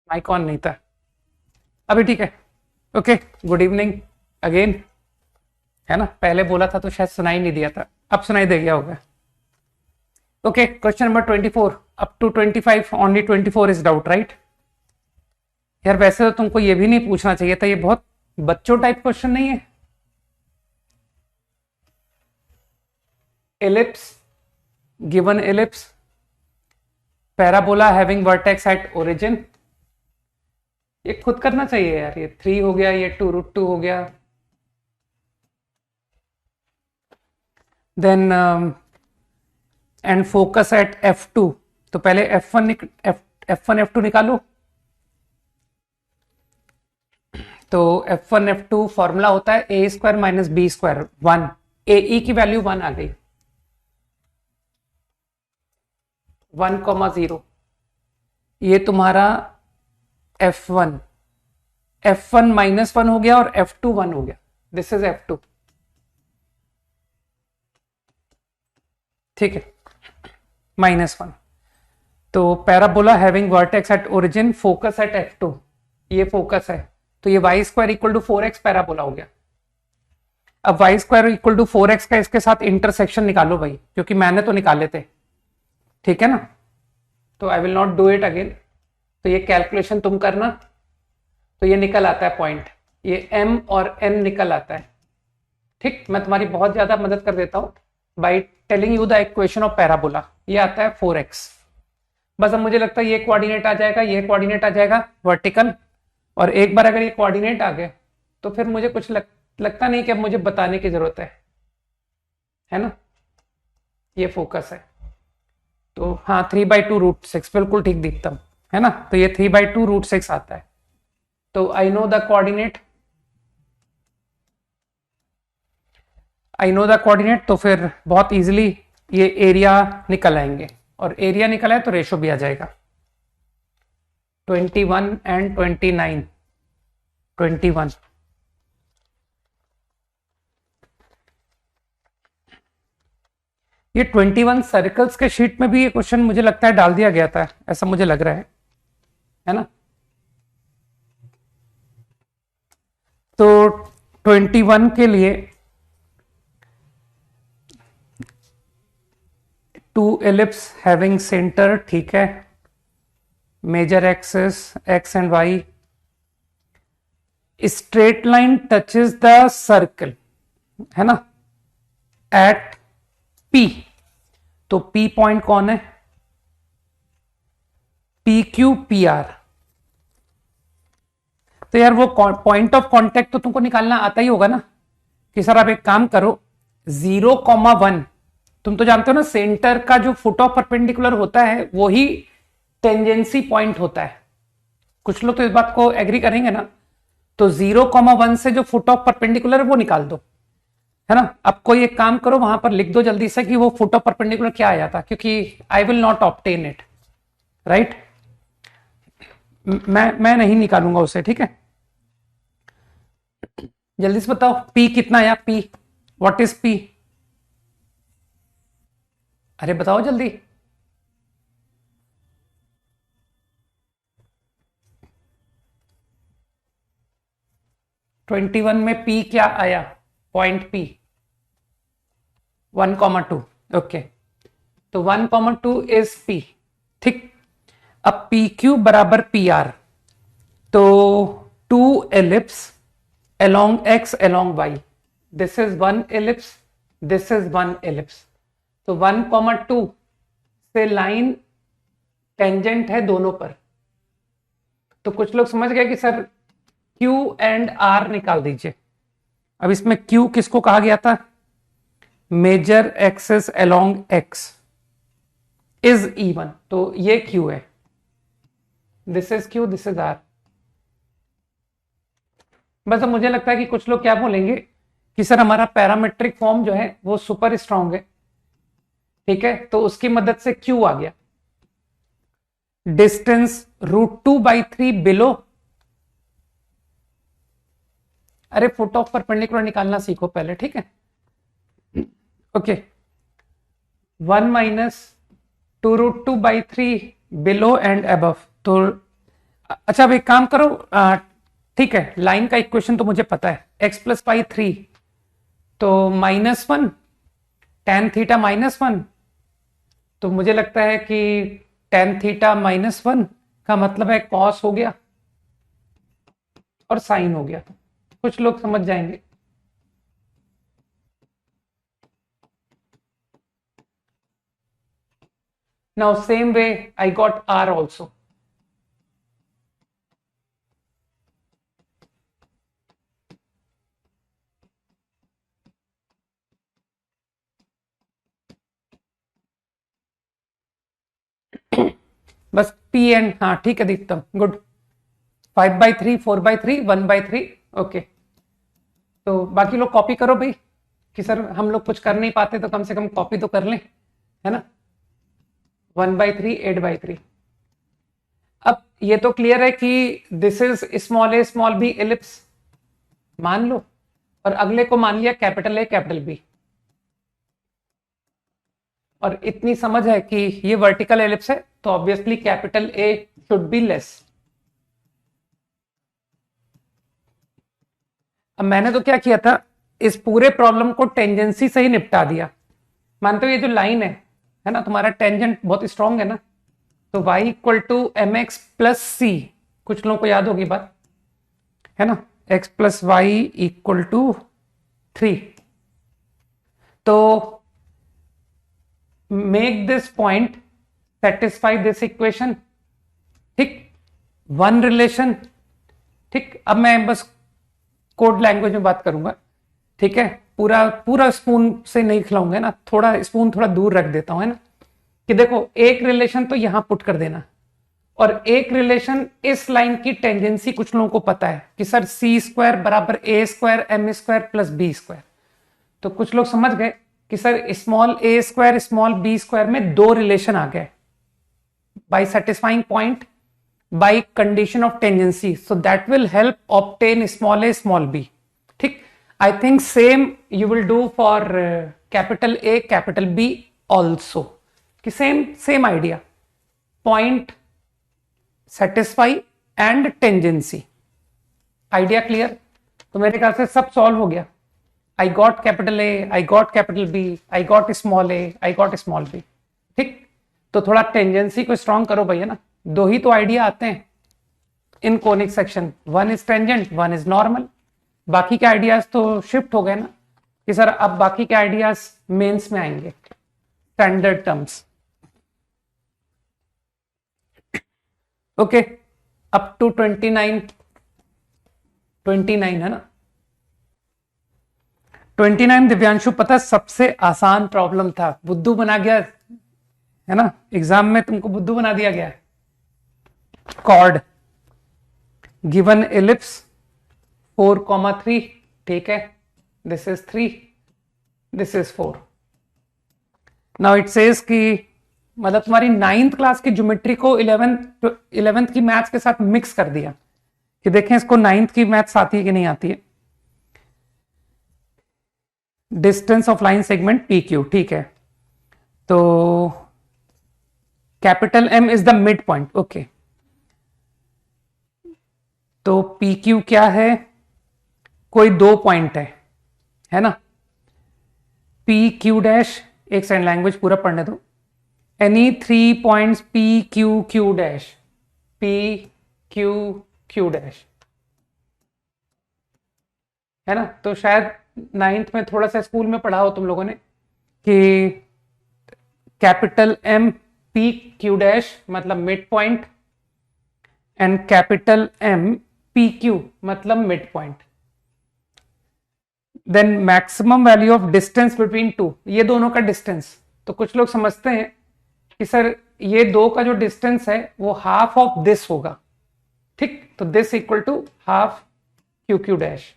Mic on नहीं था अभी, ठीक है। Okay, good evening again. है ना, पहले बोला था तो शायद सुनाई नहीं दिया था, अब सुनाई दे गया होगा। Okay, question number 24 up to 25, only 24 is doubt, right? यार वैसे तो तुमको ये भी नहीं पूछना चाहिए था, ये बहुत बच्चों टाइप क्वेश्चन नहीं है। ellipse, given ellipse, parabola having vertex at origin, ये खुद करना चाहिए यार। ये 3 हो गया, ये 2√2 हो गया। Then and focus at f2, तो पहले f1 f2 निकालो। तो f1 f2 फॉर्मूला होता है a square minus B square 1। A की वैल्यू 1 आ गई, 1,0। ये तुम्हारा f1 -1 हो गया और f2 1 हो गया। दिस इज f2, ठीक है, -1। तो parabola having vertex at origin, focus at f2, ये फोकस है, तो ये y square equal to 4x parabola हो गया। अब y square equal to 4x का इसके साथ इंटरसेक्शन निकालो भाई, क्योंकि मैंने तो निकाले थे, ठीक है ना। तो I will not do it again, तो ये कैलकुलेशन तुम करना। तो ये निकल आता है पॉइंट, ये m और n निकल आता है, ठीक। मैं तुम्हारी बहुत ज्यादा मदद कर देता हूं by telling you the equation of parabola. ये आता है 4x। बस अब मुझे लगता है ये कोऑर्डिनेट आ जाएगा, ये कोऑर्डिनेट आ जाएगा वर्टिकल, और एक बार अगर ये कोऑर्डिनेट आ गए तो फिर मुझे कुछ लगता नहीं कि अब मुझे बताने की जरूरत है ना। ये फोकस है, तो हाँ 3/2√6 बिल्कुल ठीक दिखता हूं, है ना। तो ये 3/2√6 आता है। तो आई नो द कोऑर्डिनेट, तो फिर बहुत इजीली ये एरिया निकल आएंगे, और एरिया निकल आए तो रेशो भी आ जाएगा। 21 एंड 29, 21। ये 21 सर्कल्स के शीट में भी ये क्वेश्चन मुझे लगता है डाल दिया गया था, ऐसा मुझे लग रहा है ना। तो 21 के लिए 2 ellipse having center, ठीक है, major axis x and y, straight line touches the circle, है ना, एट P। तो P पॉइंट कौन है? PQ PR। तो यार वो पॉइंट ऑफ कांटेक्ट तो तुमको निकालना आता ही होगा ना, कि सर आप एक काम करो 0,1, तुम तो जानते हो ना सेंटर का जो फुट ऑफ परपेंडिकुलर होता है वही टेंजेंसी पॉइंट होता है। कुछ लोग तो इस बात को एग्री करेंगे ना। तो 0,1 से जो फुट ऑफ परपेंडिकुलर है वो निकाल दो, है ना। अब कोई एक काम करो, वहां पर लिख दो जल्दी से कि वो फुट ऑफ परपेंडिकुलर क्या आया था, क्योंकि I will not obtain it, right. मैं नहीं निकालूंगा उसे, ठीक है। जल्दी से बताओ P कितना आया? P, what is P? अरे बताओ जल्दी। 21 में P क्या आया? Point P 1,2। ओके, तो 1,2 इज P, ठीक। अब PQ बराबर PR, तो 2 ellipse along x along y, this is 1 ellipse, this is 1 ellipse। तो 1,2 से लाइन टेंजेंट है दोनों पर। तो कुछ लोग समझ गए कि सर Q एंड R निकाल दीजिए। अब इसमें Q किसको कहा गया था? Major axis along x is E1, तो ये Q है, this is Q, this is R। बस अब मुझे लगता है कि कुछ लोग क्या बोलेंगे कि सर हमारा पैरामेट्रिक फॉर्म जो है वो सुपर स्ट्रांग है, ठीक है, तो उसकी मदद से Q आ गया, डिस्टेंस √2/3 बिलो। अरे फुट ऑफ परपेंडिकुलर निकालना सीखो पहले, ठीक है। Okay, 1 - 2√2/3 below and above. तो अच्छा अब एक काम करो, ठीक है, लाइन का इक्वेशन तो मुझे पता है, x प्लस पाई 3, तो -1 tan थीटा -1, तो मुझे लगता है कि tan थीटा -1 का मतलब है cos हो गया और साइन हो गया, कुछ लोग समझ जाएंगे। Now same way I got R also. बस P एंड, हाँ ठीक है दीप्तम, गुड। 5/3, 4/3, 1/3, ओके। तो बाकी लोग कॉपी करो भाई, कि सर हम लोग कुछ कर नहीं पाते तो कम से कम कॉपी तो कर लें, है ना। 1/3, 8/3। अब ये तो क्लियर है कि this is small A small B ellipse मान लो, और अगले को मान लिया कैपिटल ए कैपिटल बी, और इतनी समझ है कि ये वर्टिकल एलिप्स है, तो obviously capital A should be less. अब मैंने तो क्या किया था, इस पूरे प्रॉब्लम को टेंजेंसी से ही निपटा दिया। मानते हो ये जो लाइन है ना, तुम्हारा टेंजेंट बहुत स्ट्रांग है ना, तो y equal to M x plus c, कुछ लोगों को याद होगी बात, है ना, x plus y equal to 3। तो make this point satisfy this equation, ठीक, वन रिलेशन, ठीक। अब मैं बस कोड लैंग्वेज में बात करूंगा, ठीक है, पूरा पूरा स्पून से नहीं खिलाऊंगा ना, थोड़ा स्पून थोड़ा दूर रख देता हूं, है ना, कि देखो एक रिलेशन तो यहां पुट कर देना, और एक रिलेशन इस लाइन की टेंजेंसी कुछ लोगों को पता है कि सर सी स्क्वायर बराबर a square m square plus b square, तो कुछ लोग समझ गए कि sir small a square small b square में दो रिलेशन आ गए by satisfying point by condition of tangency, so that will help obtain small A small B, ठीक। I think same you will do for capital A capital B also, कि same same idea, point satisfy and tangency, idea clear. तो मेरे ख्याल से सब solve हो गया। I got capital A, I got capital B, I got small A, I got small B, ठीक। तो थोड़ा टेंजेंसी को स्ट्रॉन्ग करो भैया ना, दो ही तो आइडिया आते हैं in conic section, one is tangent one is normal, बाकी के आइडियाज तो शिफ्ट हो गए ना, कि सर अब बाकी के आइडियाज मेंस में आएंगे, standard terms, okay. Up to 29 है ना, 29 दिव्यांशु पता है सबसे आसान प्रॉब्लम था, बुद्धू बना गया है ना, एग्जाम में तुमको बुद्धू बना दिया गया। कॉर्ड गिवन एलिप्स 4,3, ठीक है, this is 3, this is 4। Now it says कि मतलब तुम्हारी 9th क्लास की ज्योमेट्री को 11th की मैथ्स के साथ मिक्स कर दिया, कि देखें इसको 9th की मैथ्स आती है कि नहीं आती है। Distance of line segment P Q, ठीक है, तो capital M is the mid point, okay. तो पी क्यू क्या है, कोई दो पॉइंट है ना, पी क्यू डैश, एक सेकंड लैंग्वेज पूरा पढ़ने दो, any 3 points P Q Q dash, P Q Q dash, है ना। तो शायद 9th में थोड़ा सा स्कूल में पढ़ा हो तुम लोगों ने कि capital M P Q dash मतलब mid point, and capital M P Q मतलब mid point, then maximum value of distance between two, ये दोनों का डिस्टेंस। तो कुछ लोग समझते हैं कि सर ये दो का जो डिस्टेंस है वो हाफ ऑफ दिस होगा, ठीक, तो this equal to half Q Q dash.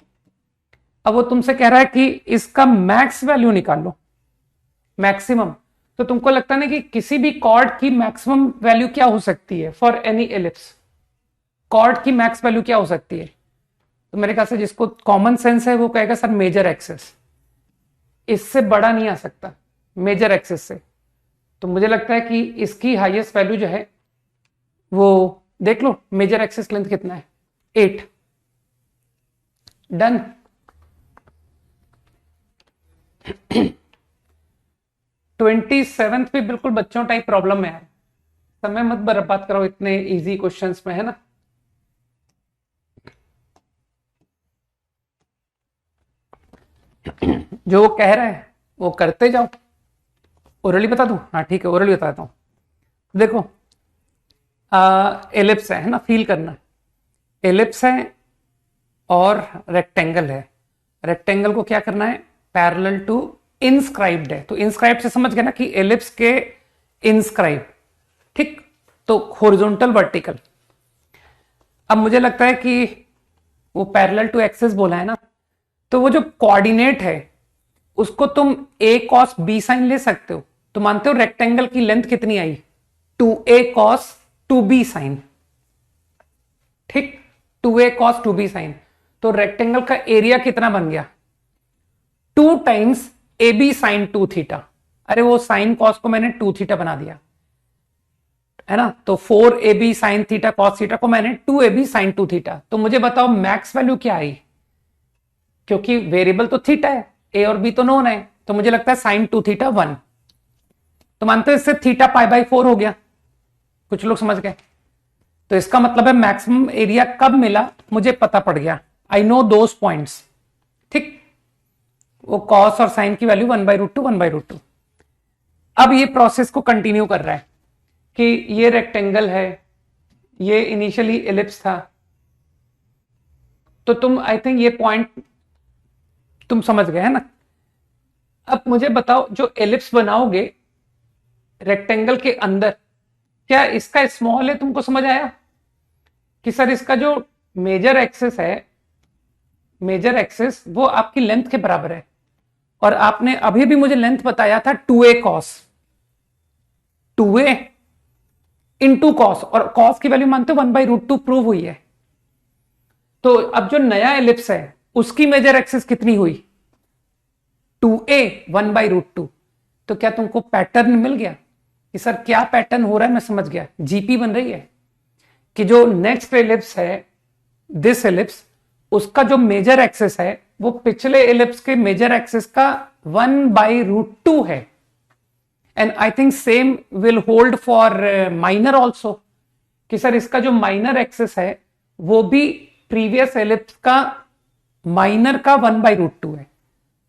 अब वो तुमसे कह रहा है कि इसका मैक्स वैल्यू निकाल लो, मैक्सिमम। तो तुमको लगता है ना कि किसी भी कॉर्ड की मैक्सिमम वैल्यू क्या हो सकती है फॉर एनी एलिप्स, कॉर्ड की मैक्स वैल्यू क्या हो सकती है, तो मेरे ख्याल से जिसको कॉमन सेंस है वो कहेगा सर मेजर एक्सेस, इससे बड़ा नहीं आ सकता मेजर एक्सेस से। तो मुझे लगता है कि इसकी हाईएस्ट वैल्यू जो है वो देख लो मेजर एक्सिस लेंथ कितना है, 8। डन। ट्वेंटी सेवेंथ भी बिल्कुल बच्चों टाइप प्रॉब्लम है यार, समय मत बर्बाद करो इतने इजी क्वेश्चंस में, है ना। जो वो कह रहा है वो करते जाओ। ओरली बता दूं? हाँ ठीक है, ओरली बताता हूँ। देखो एलिप्स है ना, फील करना। एलिप्स है और रेक्टेंगल है। रेक्टेंगल को क्या करना है, पैरेलल टू इंस्क्राइब्ड है। तो इंस्क्राइब्ड से समझ गए ना कि एलिप्स के इंस्क्राइब, ठीक। तो हॉरिजॉन्टल वर्टिकल। अब मुझे लगता है कि वो पैरेलल टू एक्सिस बोला है ना, तो वो जो कोऑर्डिनेट है उसको तुम a cos b साइन ले सकते हो। तो मानते हो रेक्टेंगल की लेंथ कितनी आई, 2a cos 2b साइन, ठीक। 2a cos 2b sine. तो रेक्टेंगल का एरिया कितना बन गया, 2 टाइम्स ab साइन 2 थीटा। अरे वो साइन कॉस को मैंने 2 थीटा बना दिया, है ना। तो 4ab sine theta cos theta को मैंने 2ab साइन 2 थीटा। तो मुझे बताओ मैक्स वैल्यू क्या आई, क्योंकि वेरिएबल तो थीटा है, ए और बी तो नोन है, तो मुझे लगता है साइन 2 थीटा 1। तो मानते हो इससे थीटा पाई बाई 4 हो गया, कुछ लोग समझ गए। तो इसका मतलब है मैक्सिमम एरिया कब मिला, मुझे पता पड़ गया, आई नो दोस पॉइंट्स, ठीक। वो कॉस और साइन की वैल्यू 1/√2 1/√2। अब ये प्रोसेस को कंटिन्यू कर रहा है कि ये रेक्टेंगल है, ये इनिशियली एलिप्स था। तो तुम आई थिंक ये पॉइंट तुम समझ गए, है ना। अब मुझे बताओ जो एलिप्स बनाओगे रेक्टेंगल के अंदर, क्या इसका स्मॉल है, तुमको समझ आया कि सर इसका जो मेजर एक्सिस है, मेजर एक्सिस वो आपकी लेंथ के बराबर है। और आपने अभी भी मुझे लेंथ बताया था 2a cos, 2a into cos, और कॉस की वैल्यू मानते हो 1/√2 प्रूव हुई है। तो अब जो नया एलिप्स है उसकी मेजर एक्सिस कितनी हुई, 2a 1/√2। तो क्या तुमको पैटर्न मिल गया कि सर क्या पैटर्न हो रहा है, मैं समझ गया। जीपी बन रही है कि जो नेक्स्ट एलिप्स है, दिस एलिप्स, उसका जो मेजर एक्सिस है वो पिछले एलिप्स के मेजर एक्सिस का 1/√2 है। And I think same will hold for minor also, कि सर इसका जो माइनर एक्सिस है वो भी प्रीवियस एलिप्स का माइनर का 1/√2 है।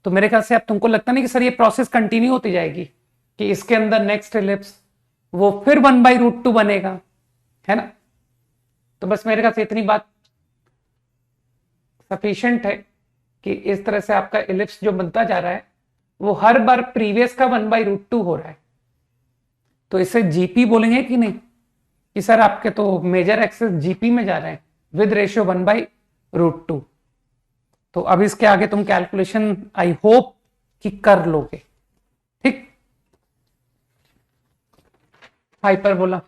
तो मेरे ख्याल से अब तुमको लगता नहीं कि सर ये प्रोसेस कंटिन्यू होती जाएगी, कि इसके अंदर नेक्स्ट एलिप्स वो फिर 1/√2 बनेगा, है ना। तो बस मेरे ख्याल से इतनी बात सफिशिएंट है कि इस तरह से आपका एलिप्स जो बनता जा रहा है वो हर बार प्रीवियस का 1/√2 हो रहा है। तो इसे जीपी बोलेंगे कि नहीं, कि सर आपके तो मेजर एक्सिस जीपी में जा रहे हैं विद रेशियो 1/√2। तो अब इसके आगे तुम कैलकुलेशन आई होप कि कर लोगे, ठीक। हाइपरबोला,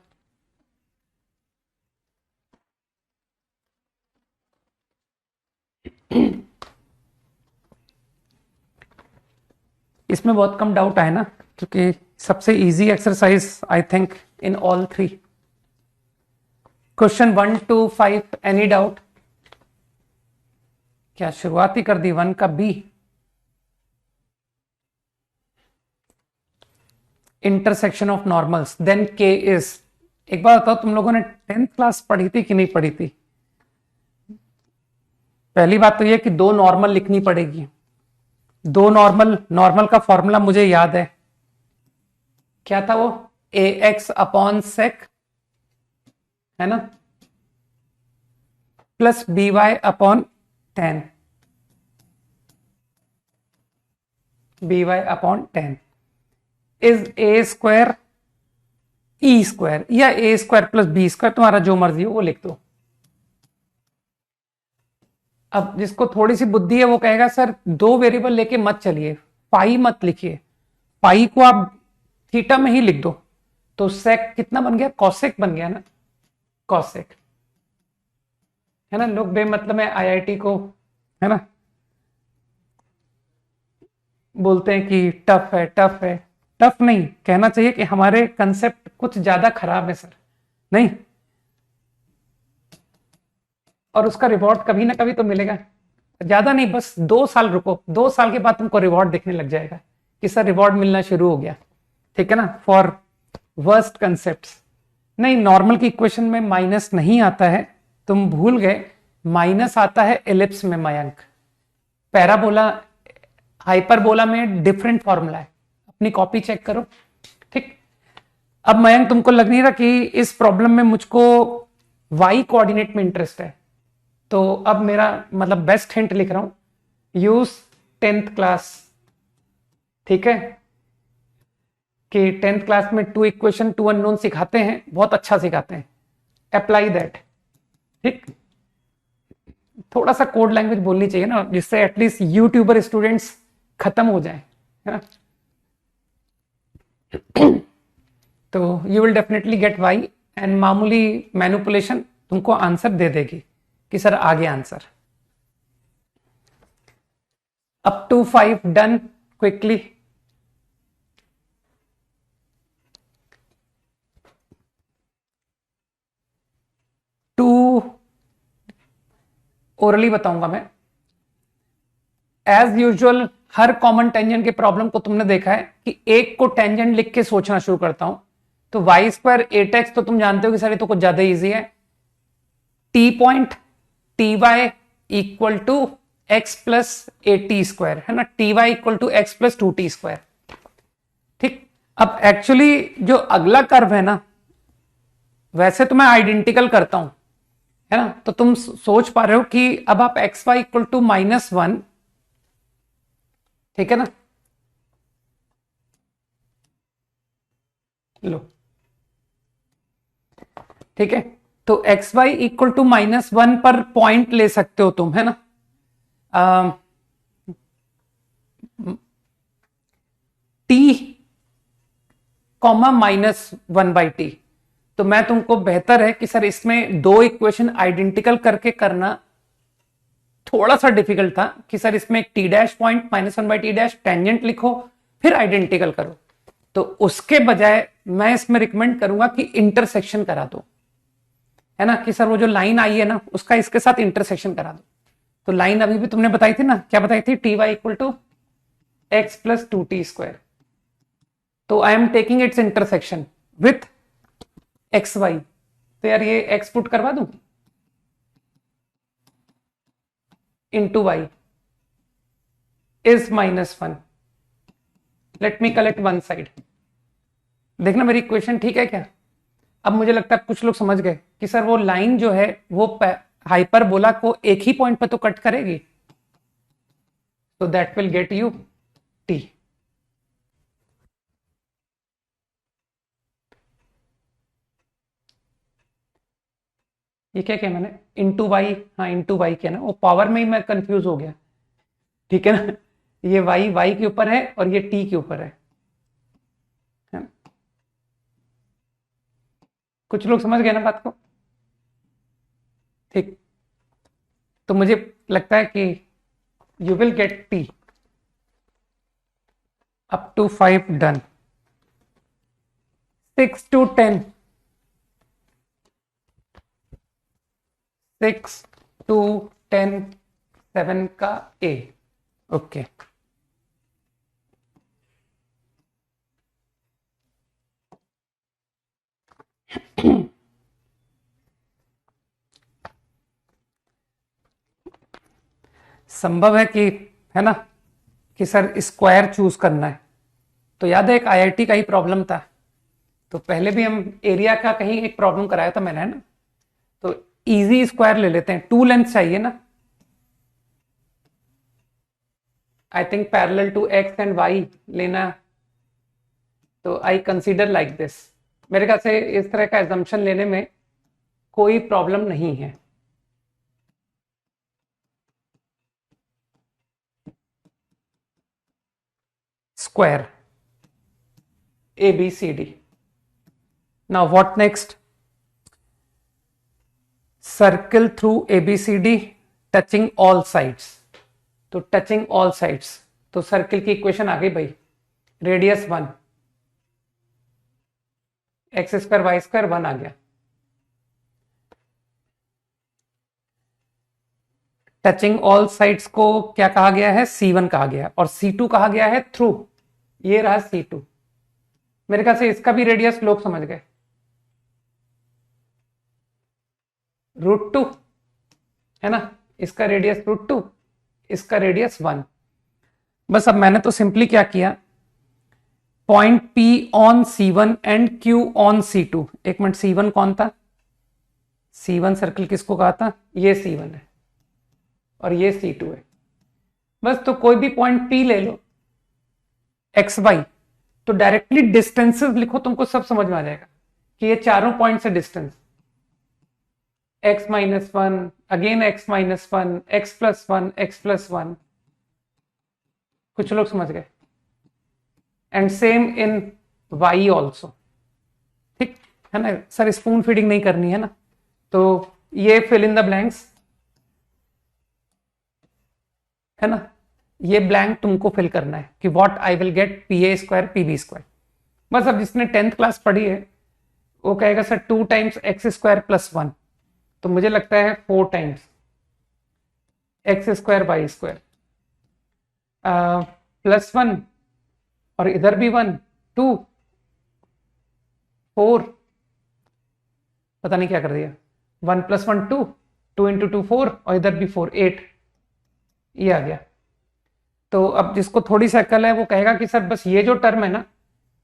इसमें बहुत कम डाउट आए ना, क्योंकि सबसे easy exercise I think in all 3 question 1 to 5। Any doubt? क्या शुरुआत ही कर दी 1 का B, intersection of normals then K is. एक बार बताओ तुम लोगों ने 10th क्लास पढ़ी थी कि नहीं पढ़ी थी? पहली बात तो यह कि 2 नॉर्मल लिखनी पड़ेगी। 2 नॉर्मल, नॉर्मल का फॉर्मूला मुझे याद है, क्या था वो, ax अपॉन sec, है ना, plus by upon tan, by upon tan is a square e square, या a square plus b square, तुम्हारा जो मर्जी हो वो लिख दो। अब जिसको थोड़ी सी बुद्धि है वो कहेगा सर 2 वेरिएबल लेके मत चलिए, पाई मत लिखिए, पाई को आप थीटा में ही लिख दो। तो सेक कितना बन गया, कॉसेक बन गया ना, कॉसेक, है ना। लोग बेमतलब में आईआईटी को, है ना, बोलते हैं कि टफ है, टफ है। टफ नहीं कहना चाहिए कि हमारे कंसेप्ट कुछ ज्यादा खराब है सर, नहीं। और उसका रिवॉर्ड कभी ना कभी तो मिलेगा। ज्यादा नहीं, बस 2 साल रुको, 2 साल के बाद तुमको रिवॉर्ड दिखने लग जाएगा कि सर रिवॉर्ड मिलना शुरू हो गया। ठीक है ना, फॉर वर्स्ट कंसेप्ट्स। नहीं, नॉर्मल की इक्वेशन में माइनस नहीं आता है, तुम भूल गए, माइनस आता है एलिप्स में मयंक। पैराबोला हाइपरबोला में डिफरेंट फॉर्मूला है, अपनी कॉपी चेक करो। ठीक, अब मयंक तुमको लग नहीं रहा कि इस प्रॉब्लम में मुझको वाई कोऑर्डिनेट में इंटरेस्ट है, तो अब मेरा मतलब बेस्ट हिंट लिख रहा हूं, यूज 10th क्लास। ठीक है, कि 10th क्लास में 2 इक्वेशन 2 अननोन सिखाते हैं, बहुत अच्छा सिखाते हैं, अप्लाई दैट। ठीक, थोड़ा सा कोड लैंग्वेज बोलनी चाहिए ना, जिससे एटलीस्ट यूट्यूबर स्टूडेंट्स खत्म हो जाए, है ना। तो you will definitely get Y, and मामूली मैनिपुलेशन तुमको आंसर दे देगी कि सर आगे answer. Up to 5 done quickly. To orally बताऊंगा मैं। एज यूजुअल हर कॉमन टेंजेंट के प्रॉब्लम को तुमने देखा है कि एक को टेंजेंट लिख के सोचना शुरू करता हूं। तो वाई स्क्वायर 8x तो तुम जानते हो कि सर ये तो कुछ ज्यादा इजी है। T point T Y equal to x plus A T square, है ना, T Y equal to x plus 2t square. ठीक, अब एक्चुअली जो अगला कर्व है ना, वैसे तो मैं आइडेंटिकल करता हूं, है ना, तो तुम सोच पा रहे हो कि अब आप एक्स वाई इक्वल टू -1, ठीक है ना, लो, ठीक है, तो एक्स वाई इक्वल टू -1 पर पॉइंट ले सकते हो तुम, है ना। T comma -1/t। तो मैं तुमको बेहतर है कि सर इसमें 2 इक्वेशन आइडेंटिकल करके करना थोड़ा सा डिफिकल्ट था कि सर इसमें एक T dash point -1/t dash tangent लिखो फिर आइडेंटिकल करो। तो उसके बजाय मैं इसमें रिकमेंड करूंगा कि इंटरसेक्शन करा दो, है ना, कि सर वो जो लाइन आई है ना उसका इसके साथ इंटरसेक्शन करा दो। तो लाइन अभी भी तुमने बताई थी ना, क्या बताई थी, t Y equal to x plus 2t square. तो I am taking its intersection with x y. तो यार ये एक्स पुट करवा दूं into y is -1। Let me collect one side. देखना मेरी इक्वेशन ठीक है क्या। अब मुझे लगता है कुछ लोग समझ गए कि सर वो लाइन जो है वो हाइपरबोला को एक ही पॉइंट पर तो कट करेगी, तो that will get U T. ये क्या किया मैंने, इंटू वाई, हाँ इंटू वाई किया ना, वो पावर में ही मैं कंफ्यूज हो गया। ठीक है ना, ये वाई वाई के ऊपर है और ये टी के ऊपर है। कुछ लोग समझ गए ना बात को। ठीक, तो मुझे लगता है कि you will get T. Up to 5 done. 6 to 10, 6 to 10, 7 का ए। ओके, संभव है कि, है ना, कि सर स्क्वायर चूज करना है। तो याद है एक आईआईटी का ही प्रॉब्लम था, तो पहले भी हम एरिया का कहीं एक प्रॉब्लम कराया था मैंने, है ना। तो इजी स्क्वायर ले लेते हैं, 2 लेंथ चाहिए ना, I think parallel to X and Y लेना। तो आई कंसीडर लाइक दिस। मेरे ख्याल से इस तरह का एजम्पशन लेने में कोई प्रॉब्लम नहीं है। Square A B C D. Now what next, circle through A B C D touching all sides. तो टचिंग ऑल साइड्स, तो सर्कल की इक्वेशन आ गई भाई, radius 1, X square Y square 1 आ गया। टचिंग ऑल साइड्स को क्या कहा गया है, C1 कहा गया है, और C2 कहा गया है थ्रू, ये रहा C2। मेरे ख्याल से इसका भी रेडियस लोग समझ गए, √2 है ना, इसका रेडियस √2, इसका रेडियस 1। बस अब मैंने तो सिंपली क्या किया, point P on C1 and Q on C2। एक मिनट, C1 कौन था, C1 सर्कल किसको कहा था, ये C1 है और ये C2 है। बस तो कोई भी पॉइंट P ले लो एक्स वाई, तो डायरेक्टली डिस्टेंसेस लिखो, तुमको सब समझ में आ जाएगा कि ये चारों पॉइंट से distance x-1, again x-1, x+1, x+1। कुछ लोग समझ गए। And same in y also, ठीक है ना सर, स्पून फीडिंग नहीं करनी है ना, तो ये फिल इन द ब्लैंक्स है ना, ये ब्लैंक तुमको फिल करना है कि what I will get PA² PB²। बस अब जिसने 10th क्लास पढ़ी है वो कहेगा सर 2 टाइम्स x² + 1, तो मुझे लगता है 4 टाइम्स x² y² +1, और इधर भी 1, 2, 4, पता नहीं क्या कर दिया, 1 + 1 2, 2 × 2 4, और इधर भी 4, 8, ये आ गया। तो अब जिसको थोड़ी सी अकल है वो कहेगा कि सर बस ये जो टर्म है ना,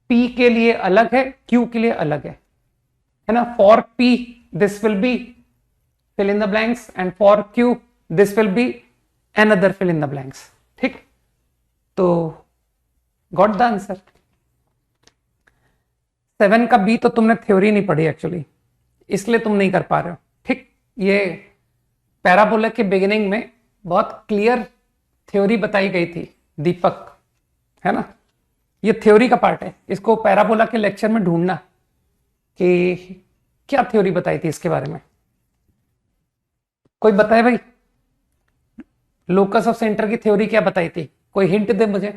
P के लिए अलग है, Q के लिए अलग है ना, for P this will be fill in the blanks and for Q this will be another fill in the blanks, ठीक। तो got the answer। 7 का B तो तुमने थ्योरी नहीं पढ़ी एक्चुअली, इसलिए तुम नहीं कर पा रहे हो, ठीक। ये पैराबोला के बिगिनिंग में बहुत क्लियर थ्योरी बताई गई थी दीपक, है ना, ये थ्योरी का पार्ट है, इसको पैराबोला के लेक्चर में ढूंढना कि क्या थ्योरी बताई थी इसके बारे में। कोई बताए भाई, लोकस ऑफ सेंटर की थ्योरी क्या बताई थी, कोई हिंट दे मुझे।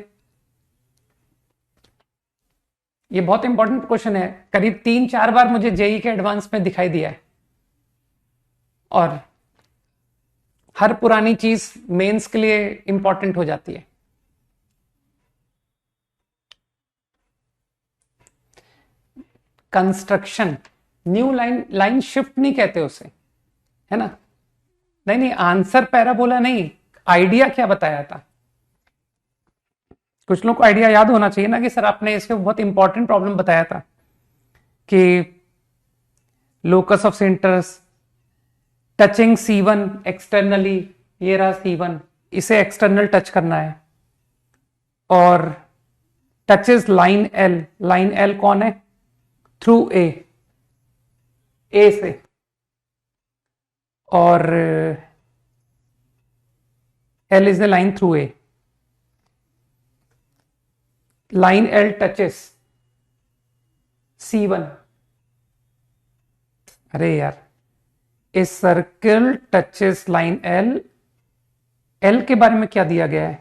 ये बहुत इंपॉर्टेंट क्वेश्चन है, करीब 3-4 बार मुझे जेई के एडवांस में दिखाई दिया है, और हर पुरानी चीज मेंस के लिए इंपॉर्टेंट हो जाती है। कंस्ट्रक्शन, न्यू लाइन शिफ्ट नहीं कहते उसे, है ना, नहीं आंसर पैराबोला नहीं, आइडिया क्या बताया था। कुछ लोग को आइडिया याद होना चाहिए ना कि सर आपने इसके बहुत इंपॉर्टेंट प्रॉब्लम बताया था कि locus of centres touching C1 externally, ये रहा C1, इसे एक्सटर्नल टच करना है, और touches line L, line L कौन है, थ्रू A से, और L is the line through A, line L touches C1, अरे यार, a circle touches line L, L के बारे में क्या दिया गया है,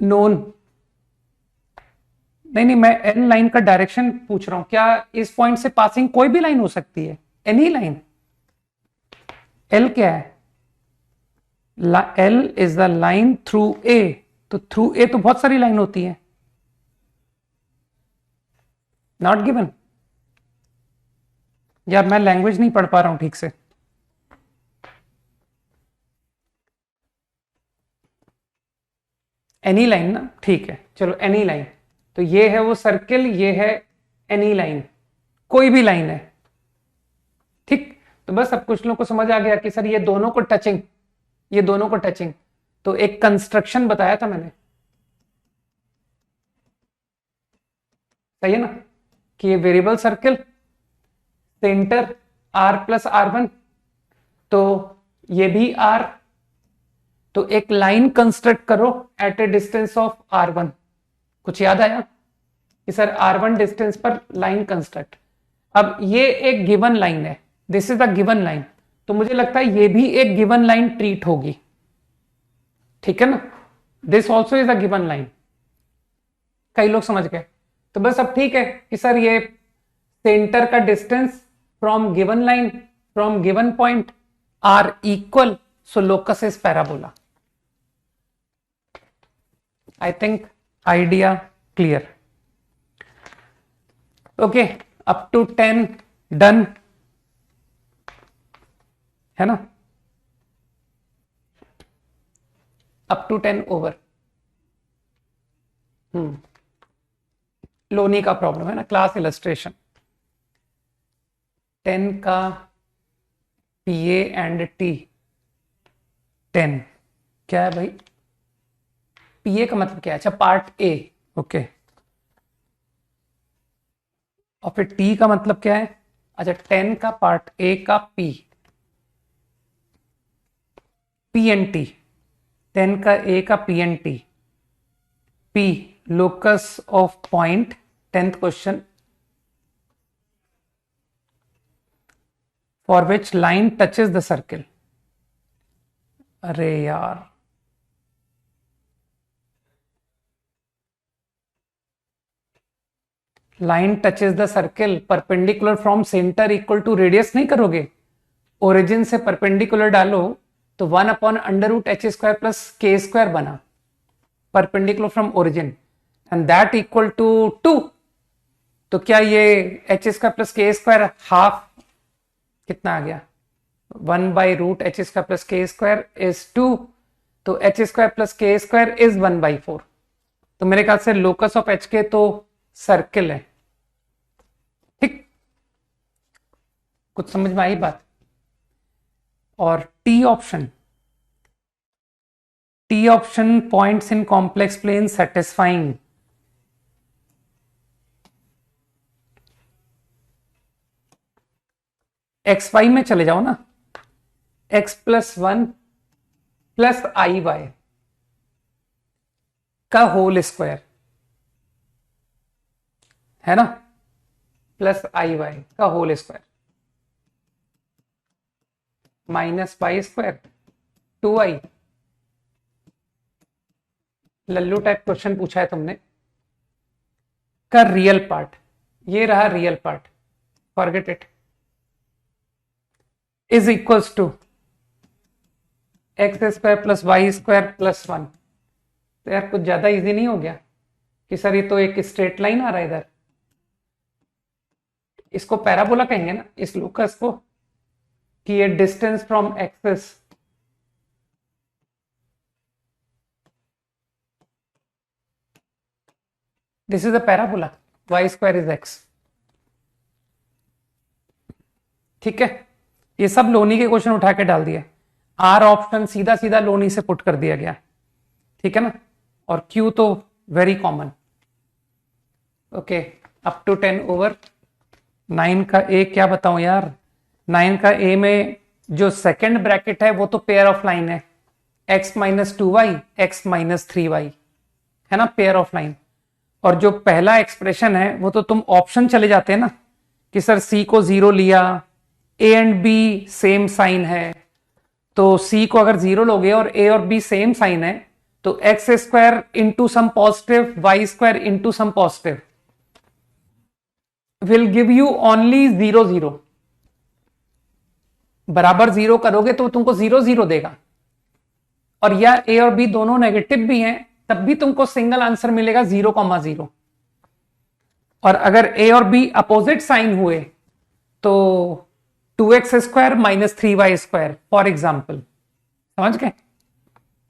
नोन, नहीं मैं एल लाइन का डायरेक्शन पूछ रहा हूं, क्या इस पॉइंट से पासिंग कोई भी लाइन हो सकती है, एनी लाइन। एल क्या है, L is the line through a, तो थ्रू ए तो बहुत सारी लाइन होती है, नॉट गिवन। यार मैं लैंग्वेज नहीं पढ़ पा रहा हूं ठीक से, एनी लाइन ना, ठीक है चलो एनी लाइन, तो ये है वो सर्किल, ये है एनी लाइन, कोई भी लाइन है, ठीक। तो बस अब कुछ लोगों को समझ आ गया कि सर ये दोनों को टचिंग, ये दोनों को टचिंग, तो एक कंस्ट्रक्शन बताया था मैंने, सही है ना, कि ये वेरिएबल सर्किल, सेंटर R+R1, तो ये भी R, तो एक लाइन कंस्ट्रक्ट करो at a distance of R1। कुछ याद आया कि सर R1 डिस्टेंस पर लाइन कंस्ट्रक्ट, अब ये एक गिवन लाइन है, this is the given line, तो मुझे लगता है ये भी एक गिवन लाइन ट्रीट होगी, ठीक है ना, this also is a given line, कई लोग समझ गए। तो बस अब ठीक है कि सर ये सेंटर का distance from given line from given point R equal, so locus is parabola. I think idea clear. Okay, up to 10 done है ना, अप टू 10 ओवर। लोनी का प्रॉब्लम है ना, क्लास इलस्ट्रेशन 10 का पी ए एंड टी 10 क्या है भाई, P A का मतलब क्या है, अच्छा पार्ट ए, ओके, और फिर टी का मतलब क्या है, अच्छा 10 का पार्ट ए का पी, पी एन टी, 10 का ए का P N T, P locus of point, 10th question, for which line touches the circle. अरे यार line touches the circle, perpendicular from centre equal to radius नहीं करोगे, origin से perpendicular डालो तो 1 upon under root H square plus K square बना, perpendicular from origin, and that equal to 2। तो क्या ये H square plus K square half कितना आ गया, 1 by root H square plus K square is 2, तो H square plus K square is 1/4। तो मेरे ख्याल से लोकस ऑफ एच के तो सर्किल है, ठीक, कुछ समझ में आई बात। और T option points in complex plane satisfying, X Y में चले जाओ ना, x plus 1 plus I Y का होल स्क्वायर है ना, प्लस आई वाई का whole square minus Y square 2i। लल्लू टाइप क्वेश्चन पूछा है तुमने, का रियल पार्ट, ये रहा real part, forget it, is equals to X square plus Y square plus 1। तो यार कुछ ज्यादा इजी नहीं हो गया कि सर ये तो एक स्ट्रेट लाइन आ रहा है इधर, इसको पैराबोला कहेंगे ना इस लोकस को, कि ये distance from axis this is a parabola, Y square is X, ठीक है। ये सब लोनी के क्वेश्चन उठा के डाल दिए, आर ऑप्शन सीधा सीधा लोनी से पुट कर दिया गया, ठीक है ना, और क्यू तो very common. Okay, up to 10 over. 9 का ए क्या बताऊं यार, 9 का ए में जो सेकंड ब्रैकेट है वो तो पेयर ऑफ लाइन है, x minus 2y x minus 3y है ना, पेयर ऑफ लाइन। और जो पहला एक्सप्रेशन है वो तो तुम ऑप्शन चले जाते हैं ना कि सर c को 0 लिया, a and b same sign है, तो c को अगर 0 लोगे और a और b सेम साइन है तो X square into some positive Y square into some positive will give you only 0 0। बराबर 0 करोगे तो तुमको 0 0 देगा, और या a और b दोनों नेगेटिव भी हैं तब भी तुमको सिंगल आंसर मिलेगा 0,0। और अगर a और b अपोजिट साइन हुए तो 2x square minus 3y square for example, समझ गए।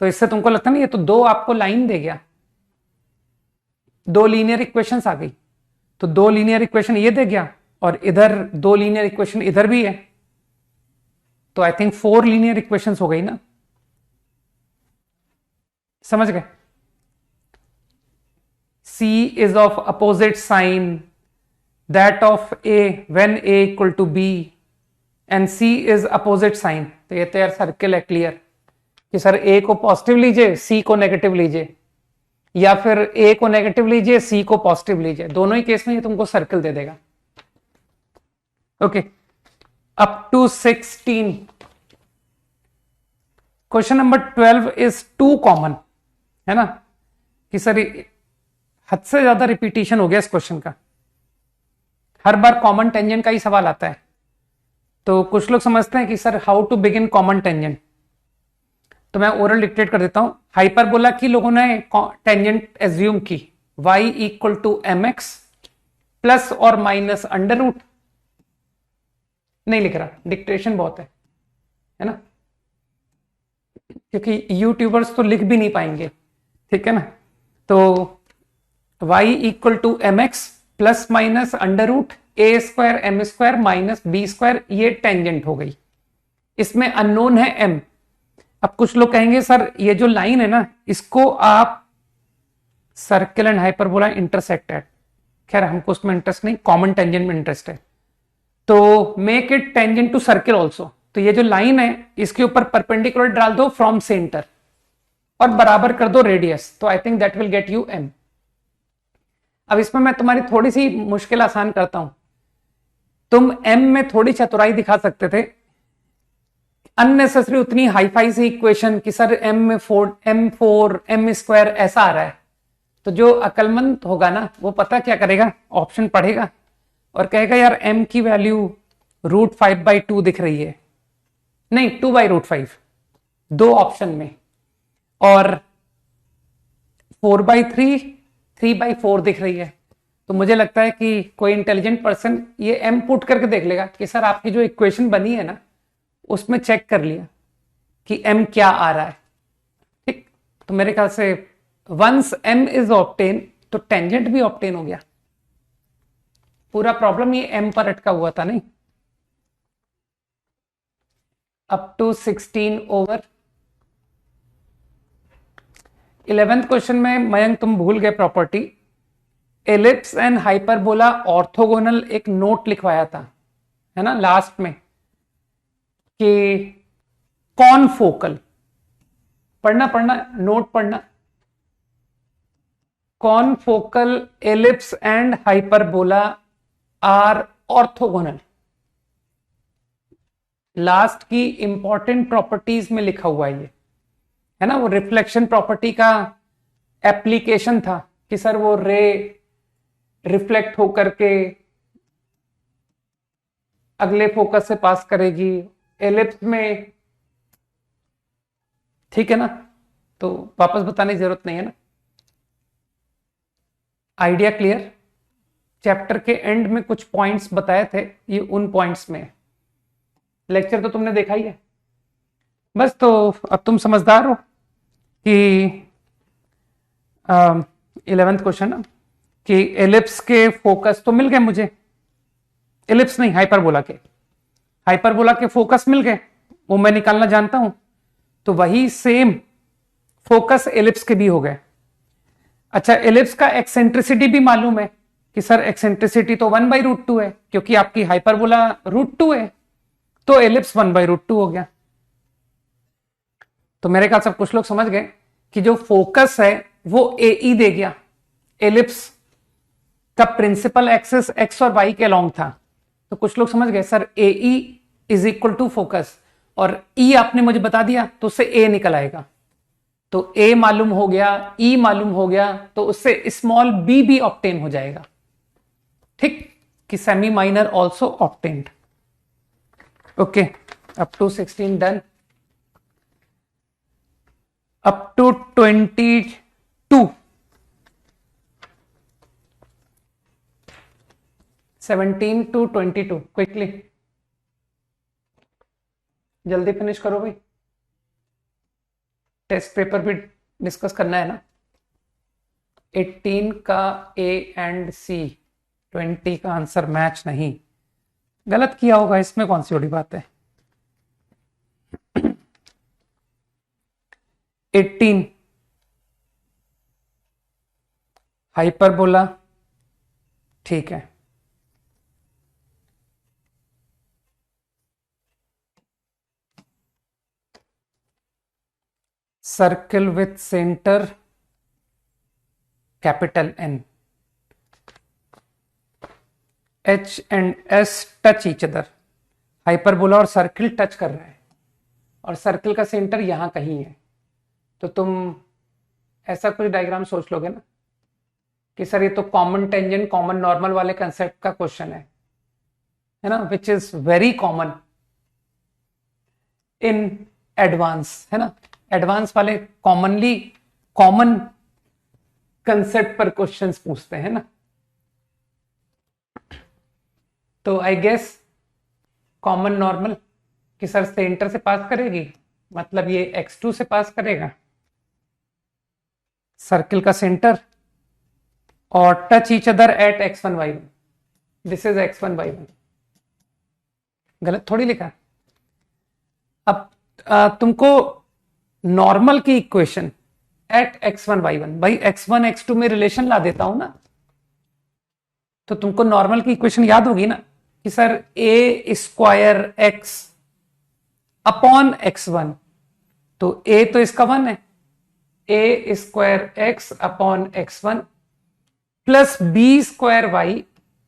तो इससे तुमको लगता नहीं, ये तो दो आपको लाइन दे गया, दो लीनियर इक्वेशंस आ गई, तो दो लीनियर इक्वेशन ये दे गया और इधर दो लीनियर इक्वेशन इधर भी है, तो आई थिंक 4 लीनियर इक्वेशंस हो गई ना, समझ गए। C is of opposite sign that of A when A equal to B and C is opposite sign। तो ये तो यार सर्किल है क्लियर कि सर A को पॉजिटिव लीजिए C को नेगेटिव लीजिए, या फिर A को नेगेटिव लीजिए C को पॉजिटिव लीजिए, दोनों ही केस में ये तुमको सर्किल दे देगा। Okay, up to 16। Question number 12 is too common है ना, कि सर हद से ज्यादा रिपीटिशन हो गया इस क्वेश्चन का, हर बार कॉमन टेंजेंट का ही सवाल आता है। तो कुछ लोग समझते हैं कि sir how to begin common tangent, तो मैं ओरल डिक्टेट कर देता हूं। हाइपरबोला की लोगों ने टेंजेंट एज्यूम की y equal to M x plus और माइनस अंडर रूट, नहीं लिख रहा, डिक्टेशन बहुत है ना, क्योंकि यूट्यूबर्स तो लिख भी नहीं पाएंगे, ठीक है ना। तो y equal to M x plus minus under root a square m square minus B square, ये टेंजेंट हो गई। इसमें अननोन है m। अब कुछ लोग कहेंगे सर ये जो लाइन है ना, इसको आप सर्किल एंड हाइपरबोला इंटरसेक्टेड, खैर हमको उसमें इंटरेस्ट नहीं, कॉमन टेंजेंट में इंटरेस्ट है, तो make it tangent to circle also. तो ये जो लाइन है इसके ऊपर परपेंडिकुलर डाल दो फ्रॉम सेंटर और बराबर कर दो रेडियस, तो I think that will get you m। अब इसमें मैं तुम्हारी थोड़ी सी मुश्किल आसान करता हूं। तुम m में थोड़ी चतुराई दिखा सकते थे, अननेसेसरी उतनी हाईफाई सी इक्वेशन कि सर m4 m स्क्वायर ऐसा आ रहा है, तो जो अकलमंद होगा ना वो पता क्या करेगा, ऑप्शन पढ़ेगा और कहेगा यार m की वैल्यू √5/2 दिख रही है, नहीं 2/√5, दो ऑप्शन में, और 4/3 3/4 दिख रही है। तो मुझे लगता है कि कोई इंटेलिजेंट पर्सन ये m पुट करके देख लेगा कि सर आपकी जो इक्वेशन बनी है ना उसमें चेक कर लिया कि m क्या आ रहा है, ठीक। तो मेरे ख्याल से वंस m इज ऑब्टेन तो टेंजेंट भी ऑब्टेन हो गया। पूरा प्रॉब्लम ये m पर अटका हुआ था, नहीं। Up to 16 over. 11th question में मयंक तुम भूल गए property, ellipse and hyperbola orthogonal, एक नोट लिखवाया था है ना लास्ट में कि कॉनफोकल, पढ़ना नोट पढ़ना, confocal ellipse and hyperbola are orthogonal. Last की इंपॉर्टेंट प्रॉपर्टीज में लिखा हुआ है ना, वो रिफ्लेक्शन प्रॉपर्टी का एप्लीकेशन था कि सर वो रे रिफ्लेक्ट होकर के अगले फोकस से पास करेगी एलिप्स में, ठीक है ना। तो वापस बताने की जरूरत नहीं है ना, आइडिया क्लियर। चैप्टर के एंड में कुछ पॉइंट्स बताए थे, ये उन पॉइंट्स में, लेक्चर तो तुमने देखा ही है बस। तो अब तुम समझदार हो कि 11th क्वेश्चन ना कि एलिप्स के फोकस तो मिल गए मुझे, एलिप्स नहीं हाइपरबोला के फोकस मिल गए, वो मैं निकालना जानता हूं, तो वही सेम फोकस एलिप्स के भी हो गए। अच्छा, एलिप्स का एक्सेंट्रिसिटी भी मालूम है कि सर एक्सेंट्रिसिटी तो 1/√2 है, क्योंकि आपकी हाइपरबोला √2 है, तो एलिप्स 1/√2 हो गया। तो मेरे ख्याल से कुछ लोग समझ गए कि जो फोकस है वो AE दे गया, एलिप्स का प्रिंसिपल एक्सिस x और y के अलोंग था, तो कुछ लोग समझ गए sir AE is equal to focus, और E आपने मुझे बता दिया तो उससे A निकल आएगा, तो A मालूम हो गया, E मालूम हो गया, तो उससे स्मॉल b भी ऑब्टेन हो जाएगा, ठीक, कि semi minor also obtained. Okay, up to 16 done. Up to 22, 17 to 22 quickly, जल्दी फिनिश करो भाई, टेस्ट पेपर भी डिस्कस करना है ना। 18 का A एंड C, 20 का आंसर मैच नहीं, गलत किया होगा, इसमें कौन सी बड़ी बात है। 18 हाइपरबोला, ठीक है। Circle with centre capital N, H and S touch each other, hyperbola और सर्किल टच कर रहा है और सर्किल का सेंटर यहां कहीं है, तो तुम ऐसा कुछ डायग्राम सोच लोगे ना कि सर ये तो कॉमन टेंजेंट कॉमन नॉर्मल वाले कंसेप्ट का क्वेश्चन है ना, which is very common in advance, है ना, एडवांस वाले कॉमनली कॉमन कंसेप्ट पर क्वेश्चंस पूछते हैं ना। तो आई गेस कॉमन नॉर्मल कि सर सेंटर से पास करेगी, मतलब ये x2 से पास करेगा सर्किल का सेंटर और touch each other eight x1 y1, this is x1 y1। गलत थोड़ी लिखा। अब तुमको नॉर्मल की इक्वेशन एट x1 y1, भाई x1 x2 में रिलेशन ला देता हूं ना, तो तुमको नॉर्मल की इक्वेशन याद होगी ना कि sir a square x upon x1, तो a तो इसका 1 है, a square x upon x1 plus b square y,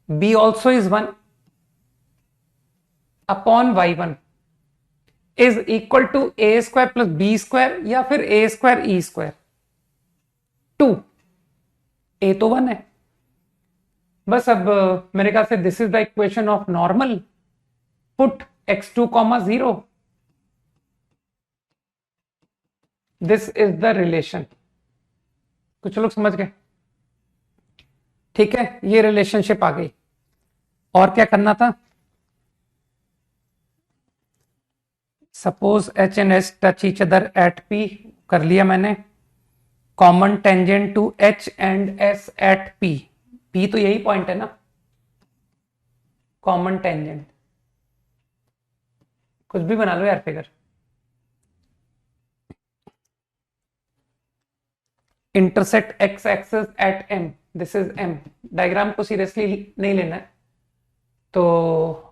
b also is 1 upon y1 is equal to a square plus b square या फिर a square e square 2, a तो 1 है। बस अब मेरे ख्याल से this is the equation of normal, put x2 0, this is the relation. कुछ लोग समझ गए? ठीक है, ये रिलेशनशिप आ गई। और क्या करना था? Suppose H and S touch each other at P, कर लिया मैंने। Common tangent to H and S at P, P तो यही पॉइंट है ना, कॉमन टेंजेंट। कुछ भी बना लो यार figure. Intersect x axis at M, this is M. Diagram को सीरियसली नहीं लेना है, तो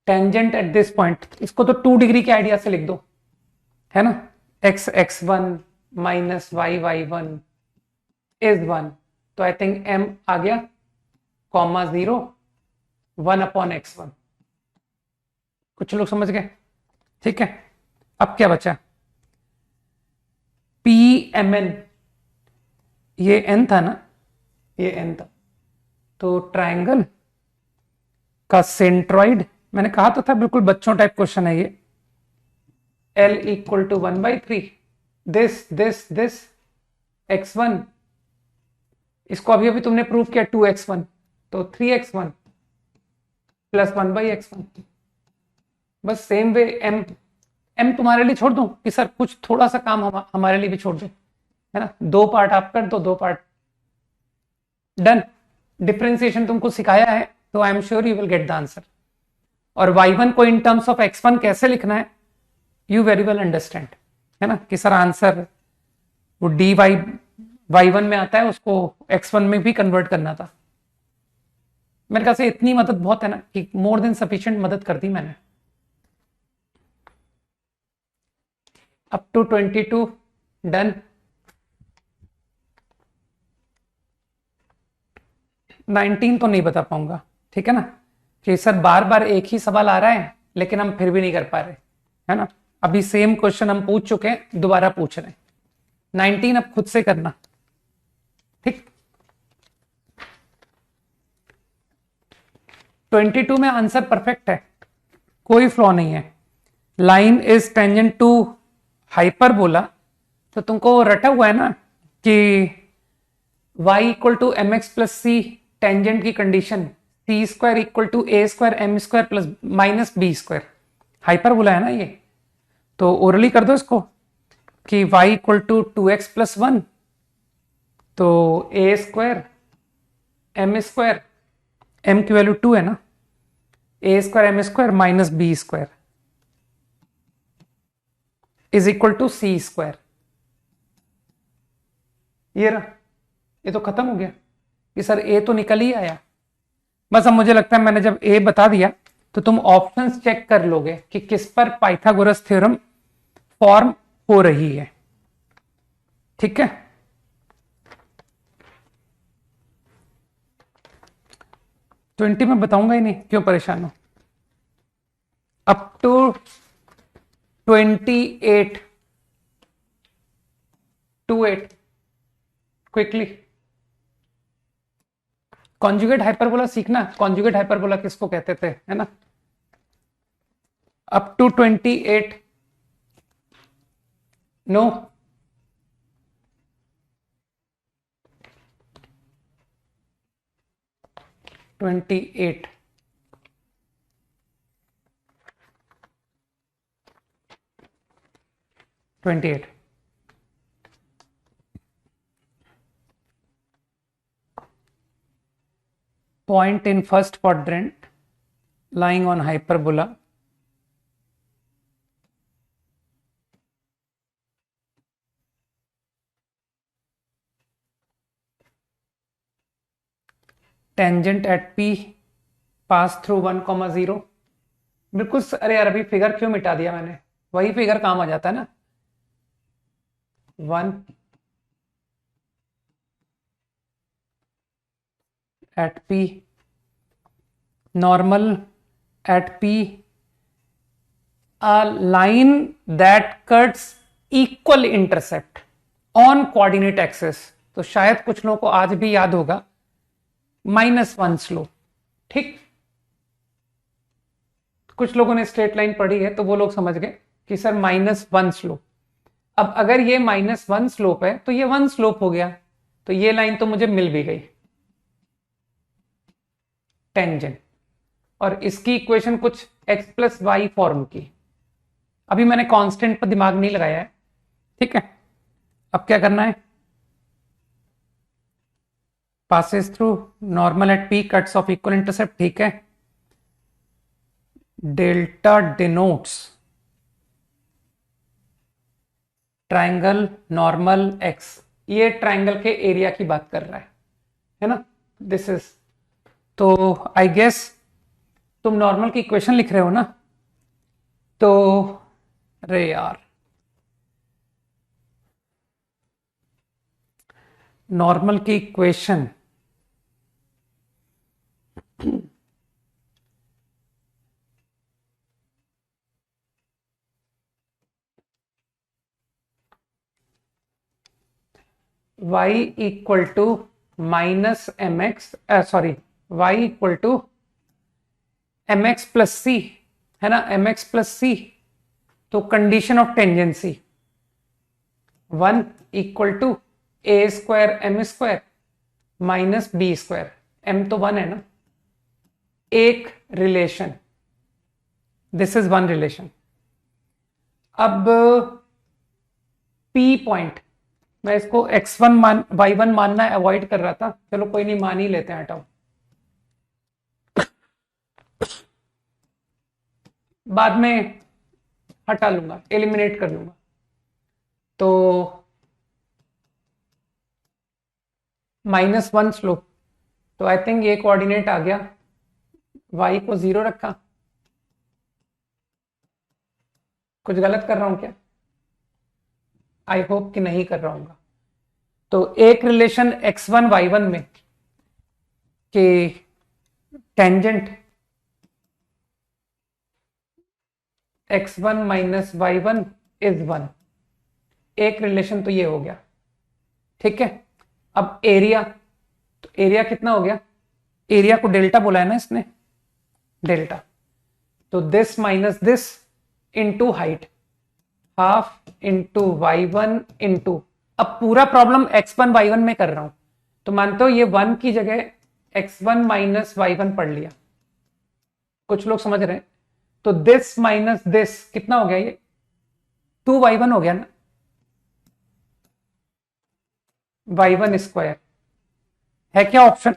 टेंजेंट एट दिस पॉइंट, इसको तो 2 डिग्री के आइडिया से लिख दो, है ना, x x1 minus y1 is 1, तो आई थिंक m आ गया, कॉमा 0 1 अपॉन x1। कुछ लोग समझ गए? ठीक है, अब क्या बचा? PMN, ये n था ना, ये n था, तो ट्रायंगल का सेंट्रॉइड, मैंने कहा तो था बिल्कुल बच्चों टाइप क्वेश्चन है ये, L equal to 1/3, this x1, इसको अभी अभी तुमने प्रूव किया 2x1, तो 3x1 प्लस 1/x1। बस सेम वे m तुम्हारे लिए छोड़ दूं कि सर कुछ थोड़ा सा काम हमारे लिए भी छोड़ दो, है ना, 2 पार्ट आप कर दो, 2 पार्ट डन। डिफरेंशिएशन तुमको सिखाया है, तो I am sure you will get the answer. और y1 को इन टर्म्स ऑफ x1 कैसे लिखना है, यू वेरी वेल अंडरस्टैंड, है ना, कि सर आंसर वो dy y1 में आता है, उसको x1 में भी कन्वर्ट करना था। मेरे ख्याल से इतनी मदद बहुत है ना, कि मोर देन सफिशिएंट मदद कर दी मैंने। Up to 22 done. 19 तो नहीं बता पाऊंगा, ठीक है ना, कि सर बार बार एक ही सवाल आ रहा है लेकिन हम फिर भी नहीं कर पा रहे, है ना। अभी सेम क्वेश्चन हम पूछ चुके हैं, दोबारा पूछ रहे हैं। 19 अब खुद से करना, ठीक। 22 में आंसर परफेक्ट है, कोई फ्लॉ नहीं है। Line is tangent to hyperbola, तो तुमको रटा हुआ है ना कि y equal to M x plus c, tangent की condition c square equal to a square m square plus minus B square, hyperbola है ना ये। तो ओरली कर दो इसको कि y equal to 2x plus 1, तो a square m square, m की वैल्यू 2 है ना, a square m square minus B square is equal to c square. ये रहा, ये तो खत्म हो गया कि सर ए तो निकल ही आया। बस अब मुझे लगता है मैंने जब ए बता दिया तो तुम ऑप्शंस चेक कर लोगे कि किस पर पाइथागोरस थ्योरम फॉर्म हो रही है, ठीक है। तो 20 में बताऊंगा ही नहीं, क्यों परेशान हो। Up to 28 28 quickly. Conjugate hyperbola सीखना, कॉन्जुगेट हाइपरबोला किसको कहते थे, है ना। Up to 28, no, twenty eight, point in first quadrant lying on hyperbola, tangent at P pass through 1,0। बिल्कुल। अरे यार अभी फिगर क्यों मिटा दिया मैंने, वही फिगर काम आ जाता है ना। 1 at P, normal at P, a line that cuts equal intercept on coordinate axis। तो शायद कुछ लोगों को आज भी याद होगा -1 स्लोप, ठीक। कुछ लोगों ने स्ट्रेट लाइन पढ़ी है तो वो लोग समझ गए कि सर -1 स्लोप। अब अगर ये -1 स्लोप है तो ये 1 स्लोप हो गया, तो ये लाइन तो मुझे मिल भी गई, टेंजेंट। और इसकी इक्वेशन कुछ x प्लस वाई फॉर्म की। अभी मैंने कांस्टेंट पर दिमाग नहीं लगाया है, ठीक है। अब क्या करना है, passes through, normal at P, cuts off equal intercept, ठीक है। Delta denotes triangle normal x. ये ट्रायंगल के एरिया की बात कर रहा है ना, दिस इज। तो आई गेस तुम नॉर्मल की इक्वेशन लिख रहे हो ना, तो अरे यार नॉर्मल की equation y equal to minus m x, sorry y equal to M x plus c, है ना, एम एक्स प्लस सी। तो condition of tangency 1 equal to a square m square minus B square, m तो 1 है ना। एक relation, this is one relation. अब P point, मैं इसको x1 y1 मानना अवॉइड कर रहा था, चलो कोई नहीं, मान ही लेते हैं, हटाओ। बाद में हटा लूंगा, एलिमिनेट कर लूंगा। तो -1 स्लोप, तो आई थिंक ये कोऑर्डिनेट आ गया, y को 0 रखा। कुछ गलत कर रहा हूं क्या? आई होप कि नहीं कर रहा हूँ। तो एक रिलेशन x1 y1 में कि tangent x1 minus y1 is 1, एक रिलेशन तो ये हो गया, ठीक है। अब एरिया, तो एरिया कितना हो गया, एरिया को डेल्टा बोला है ना इसने, डेल्टा। तो this minus this into height, half into y1 into, अब पूरा प्रॉब्लम x1 y1 में कर रहा हूं, तो मानते हो ये 1 की जगह x1 माइनस y1 पढ़ लिया। कुछ लोग समझ रहे हैं, तो दिस माइनस दिस कितना हो गया, ये 2y1 हो गया ना, y1 स्क्वायर। है क्या ऑप्शन?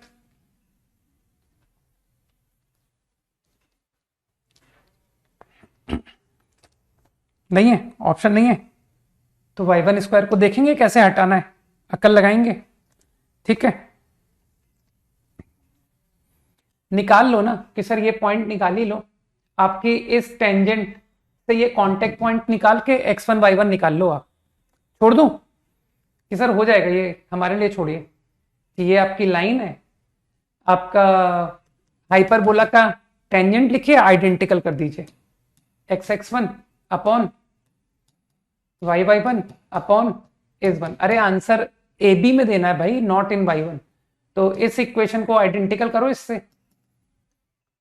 नहीं है, ऑप्शन नहीं है। तो y1 स्क्वायर को देखेंगे कैसे हटाना है, अकल लगाएंगे, ठीक है। निकाल लो ना कि सर ये पॉइंट निकाल ही लो, आपकी इस टेंजेंट से ये कांटेक्ट पॉइंट निकाल के x1 y1 निकाल लो। आप छोड़ दूं कि सर हो जाएगा, ये हमारे लिए छोड़िए कि ये आपकी लाइन है, आपका हाइपरबोला का टेंजेंट लिखिए, आइडेंटिकल कर दीजिए, x x1 upon y y1 upon is 1। अरे आंसर ए बी में देना है भाई, नॉट इन y1। तो इस इक्वेशन को आइडेंटिकल करो इससे,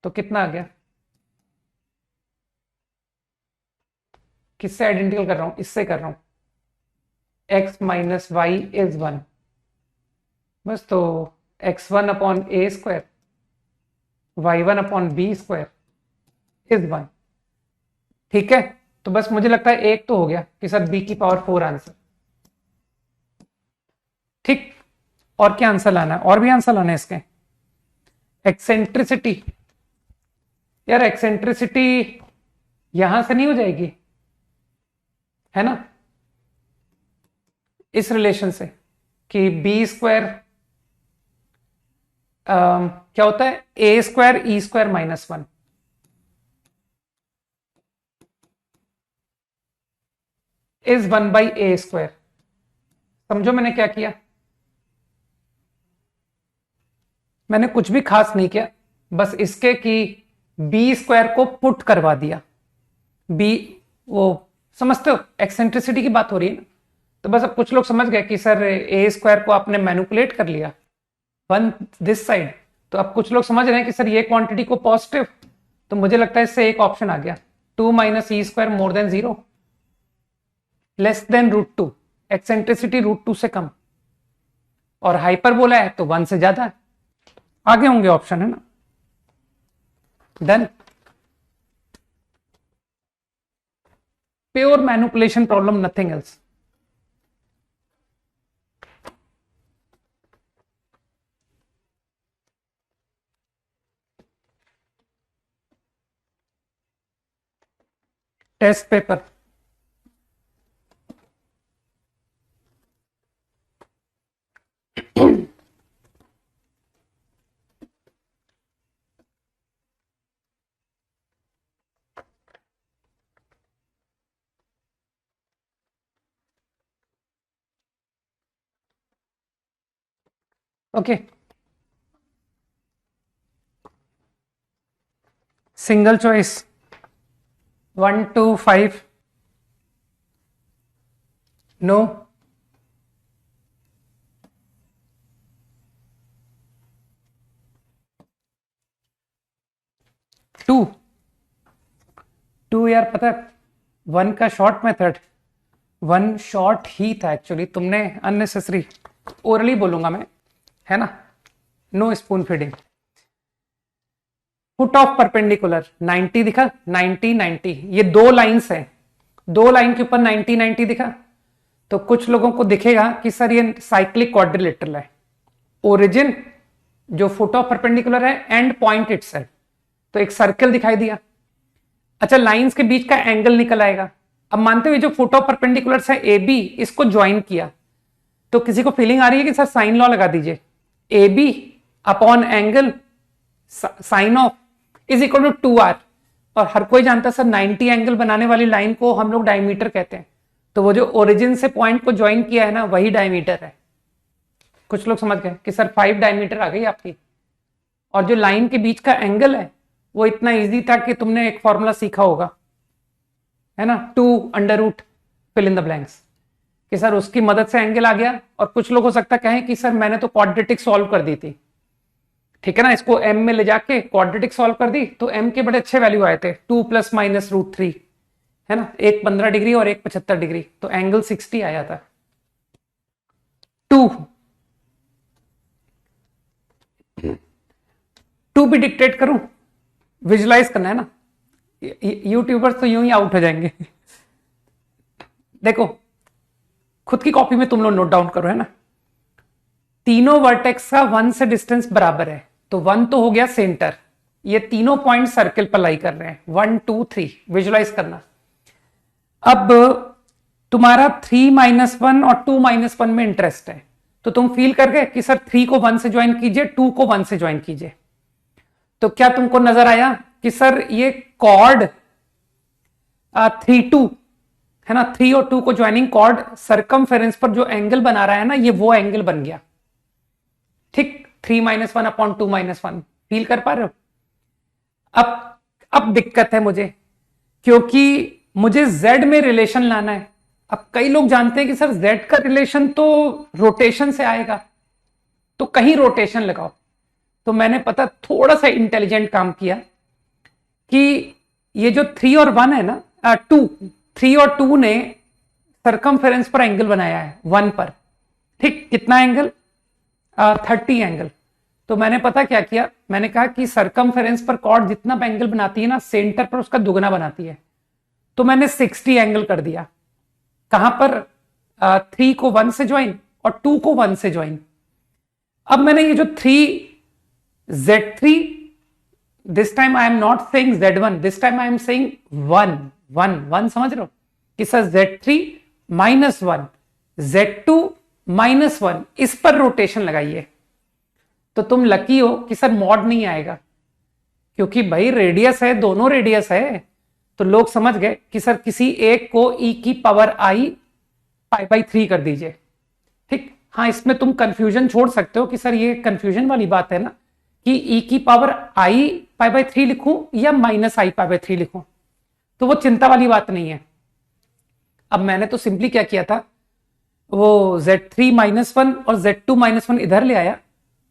तो कितना आ गया? किससे आइडेंटिकल कर रहा हूं? इससे कर रहा हूं, x माइनस वाई इज 1। बस, तो x1 upon a square y1 upon b square is 1। ठीक है, तो बस मुझे लगता है एक तो हो गया कि सर b की पावर 4 आंसर। ठीक, और क्या आंसर लाना है? और भी आंसर लाना है इसके। एक्सेंट्रिसिटी, यार एक्सेंट्रिसिटी यहां से नहीं हो जाएगी, है ना, इस रिलेशन से कि बी स्क्वायर क्या होता है, a square e square minus 1। Is 1 by a square. समझो मैंने क्या किया? मैंने कुछ भी खास नहीं किया, बस इसके कि बी स्क्वायर को पुट करवा दिया। बी, वो समझते हो, एक्सेंट्रिसिटी की बात हो रही है ना, तो बस अब कुछ लोग समझ गए कि सर ए स्क्वायर को आपने मैनिपुलेट कर लिया वन दिस साइड। तो अब कुछ लोग समझ रहे हैं कि सर ये क्वांटिटी को पॉजिटिव, तो मुझे लगता है इससे एक ऑप्शन आ गया, 2 minus e square more than 0 less than √2, eccentricity √2 से कम, और हाइपरबोला है तो 1 से ज्यादा है। आगे होंगे ऑप्शन, है ना। Done. Pure manipulation problem, nothing else. Test paper, okay. Single choice 1 to 5, no. Two, two यार पता है 1 का शॉर्ट मेथड, 1 शॉर्ट ही था एक्चुअली, तुमने अननेसेसरी, ओरली बोलूंगा मैं, है ना। No spoon feeding. Foot of perpendicular 90 दिखा, 90 90, ये दो लाइंस है, दो लाइन के ऊपर 90 90 दिखा, तो कुछ लोगों को दिखेगा कि सर ये साइक्लिक क्वाड्रिलेटरल है। ओरिजिन जो फुट ऑफ परपेंडिकुलर है, एंड पॉइंट इटसेल्फ, तो एक सर्कल दिखाई दिया। अच्छा, लाइंस के बीच का एंगल निकल आएगा। अब मानते हुए जो फुट ऑफ परपेंडिकुलर है ए बी, इसको ज्वाइन किया, तो किसी को फीलिंग आ रही है कि सर साइन लॉ लगा दीजिए, A B upon angle sine of is equal to 2r, और हर कोई जानता है सर 90 एंगल बनाने वाली लाइन को हम लोग डायमीटर कहते हैं, तो वो जो ओरिजिन से पॉइंट को ज्वाइन किया है ना, वही डायमीटर है। कुछ लोग समझ गए कि सर 5 डायमीटर आ गई आपकी, और जो लाइन के बीच का एंगल है वो इतना इजी था कि तुमने एक फॉर्मूला सीखा होगा, है ना, 2 under root fill in the blanks, कि सर उसकी मदद से एंगल आ गया। और कुछ लोग हो सकता कहें कि सर मैंने तो क्वाड्रेटिक सॉल्व कर दी थी, ठीक है ना, इसको m में ले जाके क्वाड्रेटिक सॉल्व कर दी, तो m के बड़े अच्छे वैल्यू आए थे, 2 + -√3, है ना, एक 15 डिग्री और एक 75 डिग्री, तो एंगल 60 आया था। 2 भी डिक्टेट करूं, विजुलाइज करना है ना, यूट्यूबर्स तो यूं ही आउट हो जाएंगे। देखो खुद की कॉपी में तुम लोग नोट डाउन करो, है ना। तीनों वर्टेक्स का 1 से डिस्टेंस बराबर है, तो 1 तो हो गया सेंटर, ये तीनों पॉइंट सर्कल पर लाई कर रहे हैं, 1 2 3, विजुलाइज करना। अब तुम्हारा 3 - 1 और 2 - 1 में इंटरेस्ट है, तो तुम फील कर गए कि सर 3 को 1 से ज्वाइन कीजिए, 2 को 1 से ज्वाइन कीजिए, तो क्या तुमको नजर आया कि सर ये कॉर्ड 3 2, है ना, 3 और 2 को ज्वाइनिंग कॉर्ड सर्कमफेरेंस पर जो एंगल बना रहा है ना, ये वो एंगल बन गया। ठीक, 3 - 1 अपॉन 2 - 1, फील कर पा रहे हो। अब दिक्कत है मुझे, क्योंकि मुझे z में रिलेशन लाना है। अब कई लोग जानते हैं कि सर z का रिलेशन तो रोटेशन से आएगा, तो कहीं रोटेशन लगाओ। तो मैंने पता थोड़ा सा इंटेलिजेंट काम किया कि ये जो 3 और 1 है ना, 2, 3 और 2 ने सरकमफेरेंस पर एंगल बनाया है 1 पर, ठीक, कितना एंगल, 30 एंगल। तो मैंने पता क्या किया, मैंने कहा कि सरकमफेरेंस पर कॉर्ड जितना एंगल बनाती है ना, सेंटर पर उसका दुगना बनाती है। तो मैंने 60 एंगल कर दिया। कहां पर, 3 को 1 से ज्वाइन और 2 को 1 से ज्वाइन। अब मैंने ये जो 3z3, this time I am not saying z1, this time I am saying 1 1 1, समझ रहे हो कि सर z3 -1, z2 -1, इस पर रोटेशन लगाइए। तो तुम लकी हो कि सर मॉड नहीं आएगा, क्योंकि भाई रेडियस है, दोनों रेडियस है। तो लोग समझ गए कि सर किसी एक को e की पावर i π/3 कर दीजिए, ठीक। हाँ, इसमें तुम कंफ्यूजन छोड़ सकते हो कि सर ये कंफ्यूजन वाली बात है ना, कि e की पावर i π/3 लिखूं या -i π/3 लिखूं, तो वो चिंता वाली बात नहीं है। अब मैंने तो सिंपली क्या किया था, वो z3 -1 और z2 -1 इधर ले आया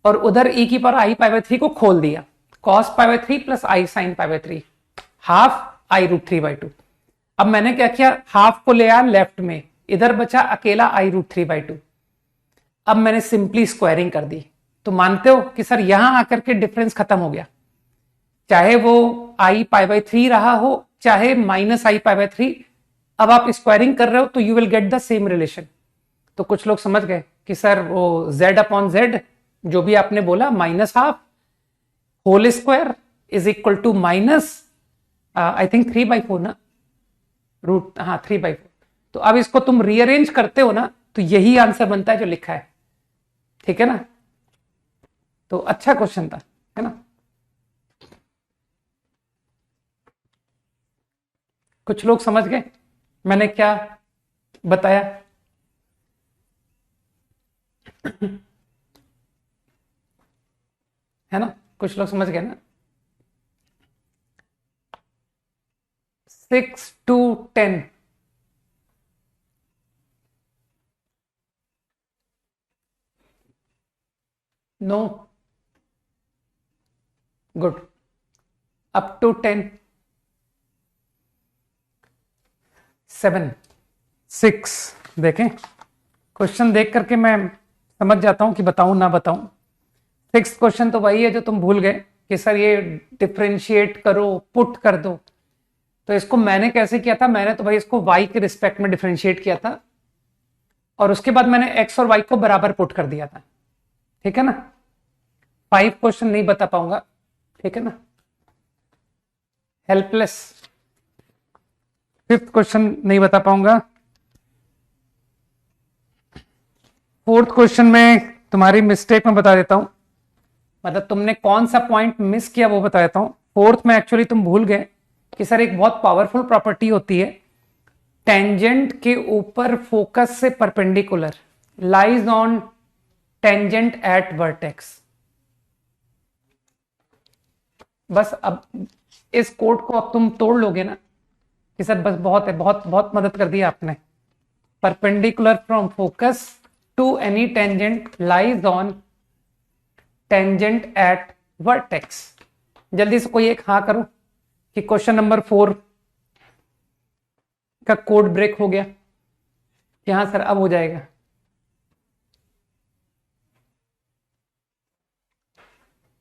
और उधर e की पावर i π/3 को खोल दिया, cos π/3 plus i sin π/3, half i√3/2। अब मैंने क्या किया, हाफ को ले आया लेफ्ट में, इधर बचा अकेला i√3/2। अब मैंने सिंपली स्क्वायरिंग कर दी। तो मानते हो कि सर यहां आकर के डिफरेंस खत्म हो गया, चाहे वो i π/3 रहा हो चाहे -i π/3। अब आप स्क्वायरिंग कर रहे हो तो you will get the same relation. तो कुछ लोग समझ गए कि सर वो z/z, जो भी आपने बोला, -½ whole square is equal to minus, I think 3/4 ना, रूट, हाँ 3/4। तो अब इसको तुम रीअरेंज करते हो ना, तो यही आंसर बनता है जो लिखा है, ठीक है ना। तो अच्छा क्वेश्चन था, है ना। कुछ लोग समझ गए मैंने क्या बताया। है ना, कुछ लोग समझ गए ना। 6 to 10, no, good, up to 10, 7, 6। देखें क्वेश्चन देख करके मैं समझ जाता हूं कि बताऊं ना बताऊं। 6th क्वेश्चन तो वही है जो तुम भूल गए कि सर ये डिफरेंशिएट करो, पुट कर दो। तो इसको मैंने कैसे किया था, मैंने तो भाई इसको y के रिस्पेक्ट में डिफरेंशिएट किया था और उसके बाद मैंने x और y को बराबर पुट कर दिया था, ठीक है ना। 5 क्वेश्चन नहीं बता पाऊंगा, ठीक है ना, हेल्पलेस। 5th क्वेश्चन नहीं बता पाऊंगा। 4th क्वेश्चन में तुम्हारी मिस्टेक में बता देता हूं, मतलब तुमने कौन सा पॉइंट मिस किया वो बता देता हूं। 4th में एक्चुअली तुम भूल गए कि सर एक बहुत पावरफुल प्रॉपर्टी होती है, टेंजेंट के ऊपर फोकस से perpendicular lies on tangent at vertex. बस अब इस कोड को अब तुम तोड़ लोगे ना कि सर बस बहुत है, बहुत बहुत मदद कर दी आपने। Perpendicular from focus to any tangent lies on tangent at vertex. जल्दी से कोई एक हाँ करो कि क्वेश्चन नंबर 4 का कोड ब्रेक हो गया। यहां सर अब हो जाएगा।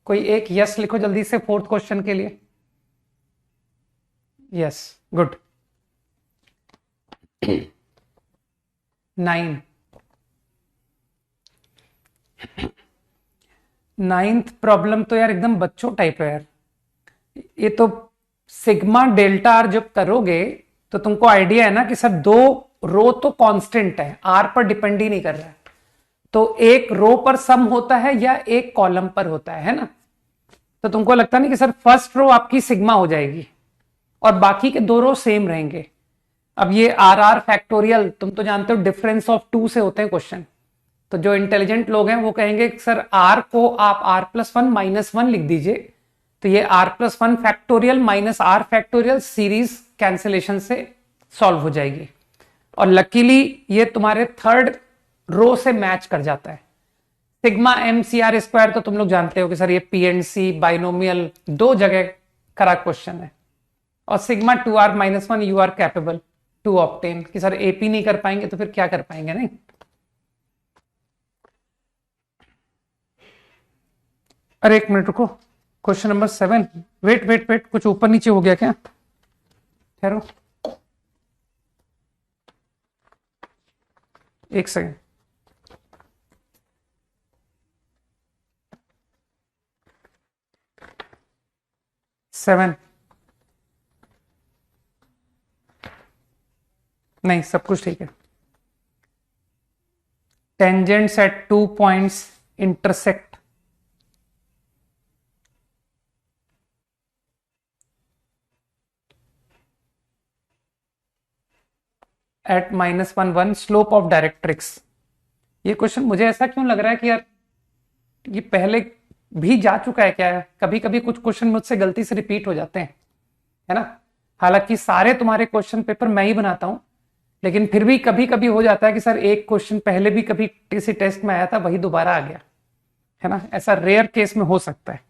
कोई एक यस लिखो जल्दी से 4th क्वेश्चन के लिए। Yes, good. 9, 9th प्रॉब्लम तो यार एकदम बच्चों टाइप है यार। ये तो सिग्मा डेल्टा आर जब करोगे तो तुमको आइडिया है ना कि सर 2 रो तो कांस्टेंट है, आर पर डिपेंड ही नहीं कर रहा है, तो एक रो पर सम होता है या एक कॉलम पर होता है ना। तो तुमको लगता नहीं कि सर फर्स्ट रो आपकी सिग्मा हो जाएगी और बाकी के 2 रो सेम रहेंगे। अब ये आर आर फैक्टोरियल तुम तो जानते हो डिफरेंस ऑफ 2 से होते हैं क्वेश्चन। तो जो इंटेलिजेंट लोग हैं वो कहेंगे सर आर को आप r+1 -1 लिख दीजिए, तो ये r+1 factorial minus r factorial series cancellation से सॉल्व हो जाएगी। और लकीली ये तुम्हारे थर्ड रो से मैच कर जाता है। Sigma m C r square तो तुम लोग जानते हो कि सर ये पी एंड सी बाइनोमियल 2 जगह करा क्वेश्चन है, और sigma 2r-1 you are capable to obtain, कि सर एपी नहीं कर पाएंगे तो फिर क्या कर पाएंगे, नहीं। अरे एक मिनट रुको, question number 7, wait wait wait, कुछ ऊपर नीचे हो गया क्या, ठहरो एक सेकेंड। सेवन, नहीं सब कुछ ठीक है। Tangents at 2 points intersect at -1 slope of directrix. ये क्वेश्चन मुझे ऐसा क्यों लग रहा है कि यार ये पहले भी जा चुका है क्या, कभी कभी कुछ क्वेश्चन मुझसे गलती से रिपीट हो जाते हैं, है ना। हालांकि सारे तुम्हारे क्वेश्चन पेपर मैं ही बनाता हूं, लेकिन फिर भी कभी कभी हो जाता है कि सर एक क्वेश्चन पहले भी कभी किसी टेस्ट में आया था, वही दोबारा आ गया, है ना। ऐसा रेयर केस में हो सकता है,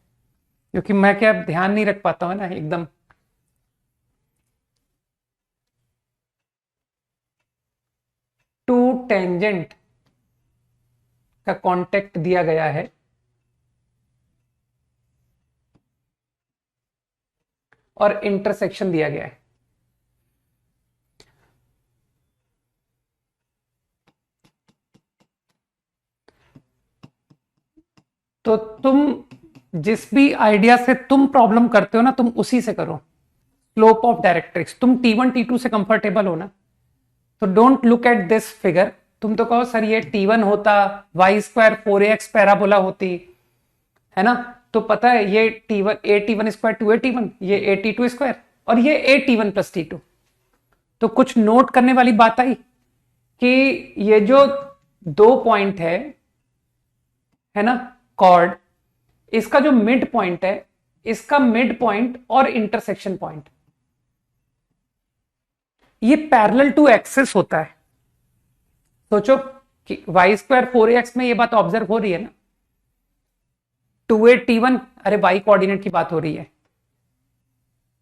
क्योंकि मैं क्या ध्यान नहीं रख पाता हूं ना एकदम। टू टेंजेंट का कांटेक्ट दिया गया है और इंटरसेक्शन दिया गया है, तो तुम जिस भी आइडिया से तुम प्रॉब्लम करते हो ना, तुम उसी से करो। स्लोप ऑफ डायरेक्ट्रिक्स, तुम T1 T2 से कंफर्टेबल हो ना, तो don't look at this figure. तुम तो कहो सर ये T1 होता, y² 4ax पैराबोला होती, है ना, तो पता है ये T1 a T1 square 2a T1, ये a T2 स्क्वायर, और ये a T1 प्लस T2। तो कुछ नोट करने वाली बात आई कि ये जो 2 पॉइंट है ना कॉर्ड, इसका जो मिड पॉइंट है, इसका मिड पॉइंट और इंटरसेक्शन पॉइंट ये पैरेलल टू एक्सिस होता है। सोचो कि y² 4ax में ये बात ऑब्जर्व हो रही है ना, 2a T1, अरे y कोऑर्डिनेट की बात हो रही है,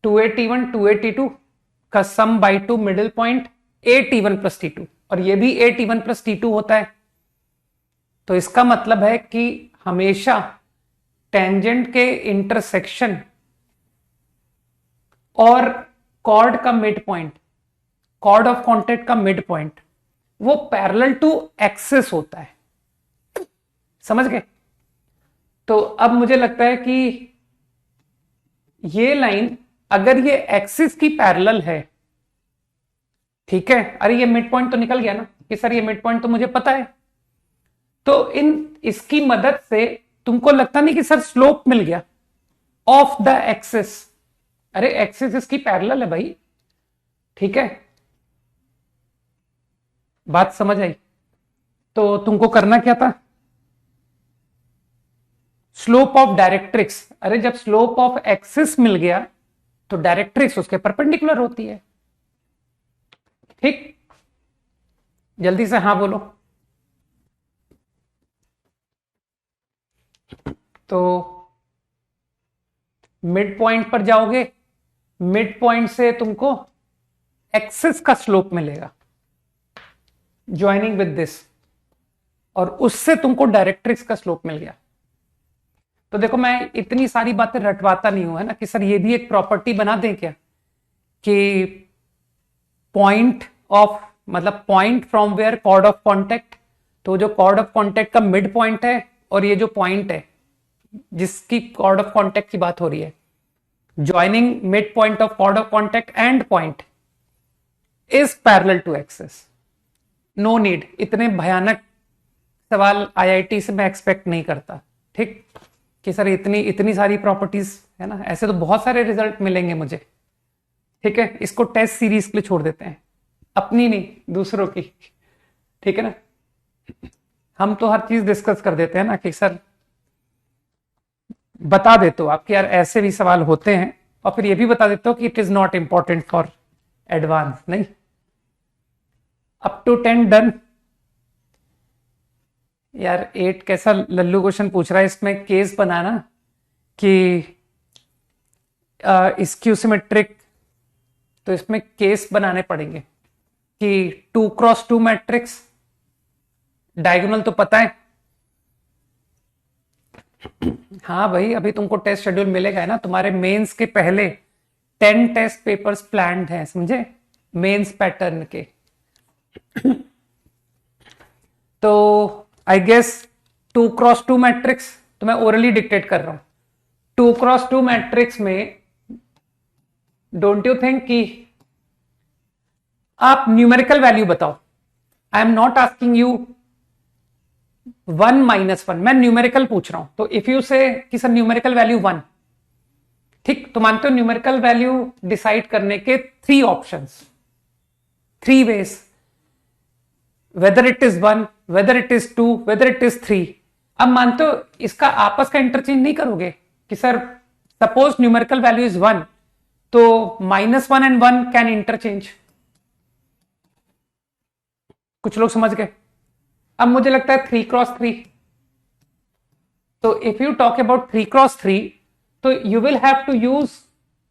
2a T1 2a T2 का sum by 2 middle point a T1 plus T2, और ये भी a T1 प्लस T2 होता है। तो इसका मतलब है कि हमेशा टेंजेंट के इंटरसेक्शन और कॉर्ड का mid point, chord of contact का मिड पॉइंट, वो पैरेलल टू एक्सिस होता है, समझ गए। तो अब मुझे लगता है कि ये लाइन अगर ये एक्सिस की पैरेलल है, ठीक है, अरे ये मिड पॉइंट तो निकल गया ना कि सर ये मिड पॉइंट तो मुझे पता है, तो इसकी मदद से तुमको लगता नहीं कि सर स्लोप मिल गया ऑफ द एक्सिस। अरे एक्सिस इसकी पैरेलल है भाई, ठीक है, बात समझ आई। तो तुमको करना क्या था, स्लोप ऑफ डायरेक्ट्रिक्स, अरे जब स्लोप ऑफ एक्सिस मिल गया तो डायरेक्ट्रिक्स उसके परपेंडिकुलर होती है, ठीक। जल्दी से हाँ बोलो। तो मिड पॉइंट पर जाओगे, मिड पॉइंट से तुमको एक्सिस का स्लोप मिलेगा ज्वाइनिंग विद दिस, और उससे तुमको डायरेक्ट्रिक्स का स्लोप मिल गया। तो देखो मैं इतनी सारी बातें रटवाता नहीं हूं, है ना, कि सर ये भी एक प्रॉपर्टी बना दें क्या कि पॉइंट ऑफ, मतलब point from where chord of contact, तो जो कॉर्ड ऑफ कॉन्टेक्ट का मिड पॉइंट है और ये जो पॉइंट है जिसकी कॉर्ड ऑफ कॉन्टेक्ट की बात हो रही है, joining mid point of chord of contact and point is parallel to axis. No need, इतने भयानक सवाल आईआईटी से मैं एक्सपेक्ट नहीं करता, ठीक, कि सर इतनी सारी प्रॉपर्टीज, है ना, ऐसे तो बहुत सारे रिजल्ट मिलेंगे मुझे, ठीक है। इसको टेस्ट सीरीज के लिए छोड़ देते हैं, अपनी नहीं दूसरों की, ठीक है ना। हम तो हर चीज डिस्कस कर देते हैं ना कि सर बता देते हो आपके यार ऐसे भी सवाल होते हैं, और फिर ये भी बता देते हो कि it is not important for advance, नहीं। Up to 10 done. यार 8 कैसा लल्लू क्वेश्चन पूछ रहा है, इसमें केस बनाना कि स्क्यू सिमेट्रिक, तो इसमें केस बनाने पड़ेंगे कि 2x2 मैट्रिक्स, डायगोनल तो पता है। हाँ भाई, अभी तुमको टेस्ट शेड्यूल मिलेगा है ना, तुम्हारे मेंस के पहले 10 टेस्ट पेपर्स प्लान्ड हैं, समझे, मेंस पैटर्न के। तो आई गेस 2x2 मैट्रिक्स, तो मैं ओरली डिक्टेट कर रहा हूं। 2x2 मैट्रिक्स में डोंट यू थिंक कि आप न्यूमेरिकल वैल्यू बताओ। आई एम नॉट आस्किंग यू 1 -1, मैं न्यूमेरिकल पूछ रहा हूं। तो इफ यू से कि सर न्यूमेरिकल वैल्यू 1, ठीक, तो मानते हो न्यूमेरिकल वैल्यू डिसाइड करने के 3 options, 3 ways, whether it is 1, whether it is 2, whether it is 3। अब मानते हो इसका आपस का इंटरचेंज नहीं करोगे कि sir suppose numerical value is 1, तो -1 एंड 1 कैन इंटरचेंज। कुछ लोग समझ गए। अब मुझे लगता है 3x3, तो if you talk about 3x3, तो you will have to use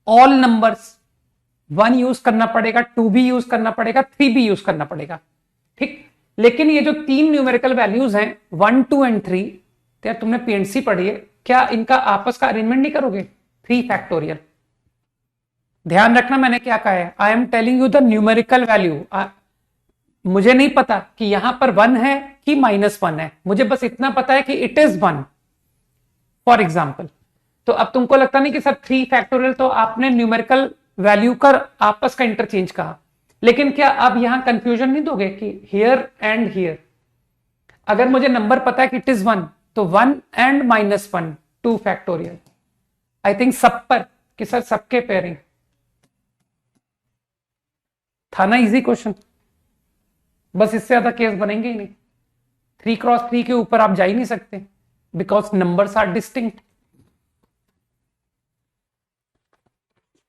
all numbers. 1 use करना पड़ेगा, 2 भी यूज करना पड़ेगा, 3 भी यूज करना पड़ेगा, ठीक। लेकिन ये जो 3 न्यूमेरिकल वैल्यूज हैं 1, 2 एंड 3, तो यार तुमने पीएनसी पढ़ी है, क्या इनका आपस का अरेंजमेंट नहीं करोगे? 3 फैक्टोरियल। ध्यान रखना मैंने क्या कहा है, I am telling you the numerical value. मुझे नहीं पता कि यहां पर 1 है कि -1 है, मुझे बस इतना पता है कि इट इज 1, फॉर एग्जाम्पल। तो अब तुमको लगता नहीं कि सर 3 फैक्टोरियल, तो आपने न्यूमेरिकल वैल्यू कर आपस का इंटरचेंज कहा, लेकिन क्या अब यहां कंफ्यूजन नहीं दोगे कि हियर एंड हियर? अगर मुझे नंबर पता है कि इट इज 1, तो 1 एंड -1 2 फैक्टोरियल। आई थिंक सब पर कि सर सबके पेयरिंग था ना, इजी क्वेश्चन। बस इससे ज्यादा केस बनेंगे ही नहीं। 3x3 के ऊपर आप जा ही नहीं सकते बिकॉज नंबर्स आर डिस्टिंक्ट।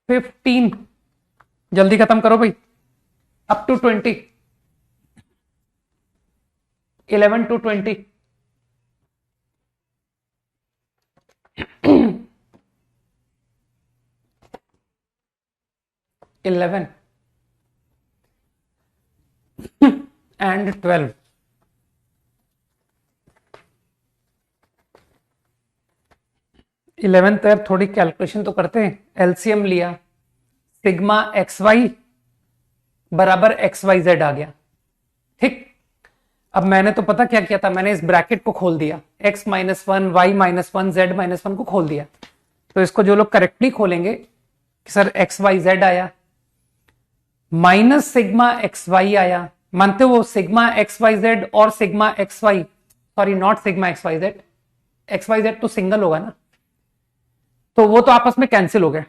15, जल्दी खत्म करो भाई। Up to 20, 11 to 20। 11 and 12। 11 यार थोड़ी कैलकुलेशन तो करते हैं। एलसीएम लिया, सिग्मा एक्स वाई बराबर एक्स वाई जेड आ गया, ठीक। अब मैंने तो पता क्या किया था, मैंने इस ब्रैकेट को खोल दिया, x -1 y -1 z -1 को खोल दिया। तो इसको जो लोग करेक्टली खोलेंगे कि सर एक्स वाई जेड आया, माइनस सिग्मा एक्स वाई आया। मानते हो वो सिग्मा एक्स वाई जेड और sigma x y, sorry not sigma x y z, x y z तो सिंगल होगा ना, तो वो तो आपस में कैंसिल हो गए।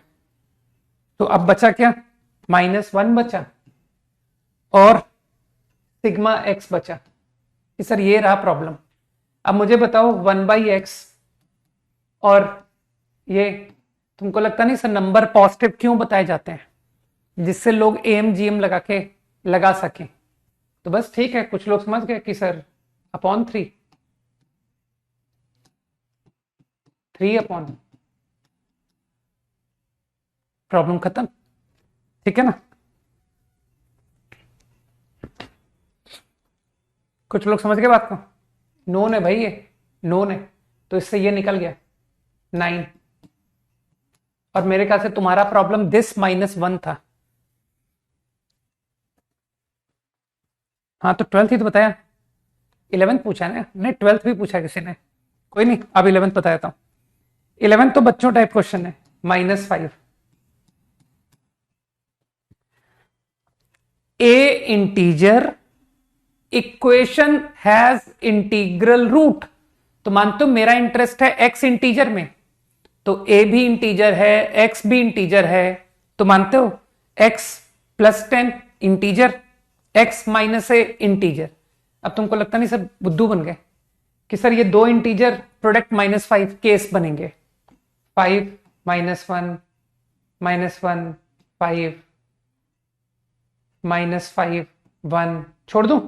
तो अब बचा क्या, -1 बचा और सिग्मा एक्स बचा कि सर ये रहा प्रॉब्लम। अब मुझे बताओ 1/x और ये, तुमको लगता नहीं सर नंबर पॉजिटिव क्यों बताए जाते हैं? जिससे लोग एम जीएम लगा सकें। तो बस ठीक है, कुछ लोग समझ गए कि सर अपॉन 3 अपॉन, प्रॉब्लम खत्म, ठीक है ना। कुछ लोग समझ गए बात को? नोन है भाई, ये नोन है, तो इससे ये निकल गया 9। और मेरे ख्याल से तुम्हारा प्रॉब्लम दिस -1 था। हाँ तो 12th ही तो बताया, 11th पूछा है ना? नहीं 12th भी पूछा किसी ने, कोई नहीं, अब 11th बता देता हूं। 11th तो बच्चों टाइप क्वेश्चन है, -5। A integer equation has integral root. तो मानते हो मेरा इंटरेस्ट है एक्स इंटीजर में, तो ए भी इंटीजर है, एक्स भी इंटीजर है, तो मानते हो x +10 integer, x -a integer. अब तुमको लगता नहीं सर बुद्धू बन गए कि सर ये 2 इंटीजर प्रोडक्ट -5 केस बनेंगे, 5 -1 -1 5 -5 1 छोड़ दूं,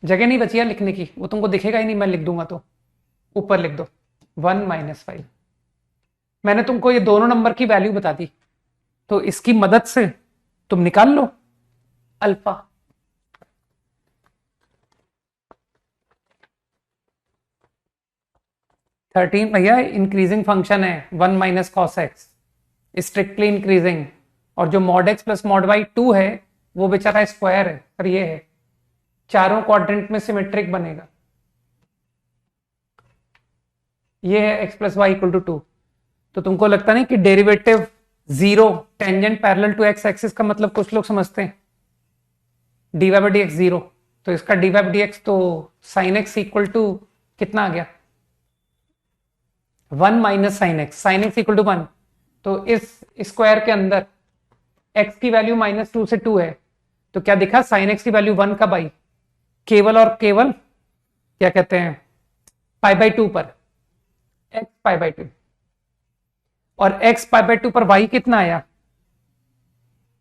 जगह नहीं बची है लिखने की, वो तुमको दिखेगा ही नहीं, मैं लिख दूंगा तो ऊपर लिख दो 1 - 5। मैंने तुमको ये दोनों नंबर की वैल्यू बता दी, तो इसकी मदद से तुम निकाल लो अल्फा। थर्टीन भैया इंक्रीजिंग फंक्शन है, 1 - cos x स्ट्रिक्टली इंक्रीजिंग, और जो mod x plus mod y 2 है वो बेचारा स्क्वायर है, पर ये है चारों क्वाड्रेंट में सिमेट्रिक बनेगा। ये है x plus y equal to 2। तो तुमको लगता नहीं कि derivative 0 tangent parallel to x axis का मतलब कुछ लोग समझते हैं dy बाई डी एक्स 0, तो इसका dy बाई डी एक्स तो sin x इक्वल टू कितना आ गया 1 minus sin x equal to 1। तो इस स्क्वायर के अंदर x की वैल्यू -2 से 2 है, तो क्या दिखा sin x की वैल्यू 1 का बाई केवल और केवल क्या कहते हैं पाई बाई 2 पर, x पाई बाई 2, और x पाई बाई 2 पर y कितना आया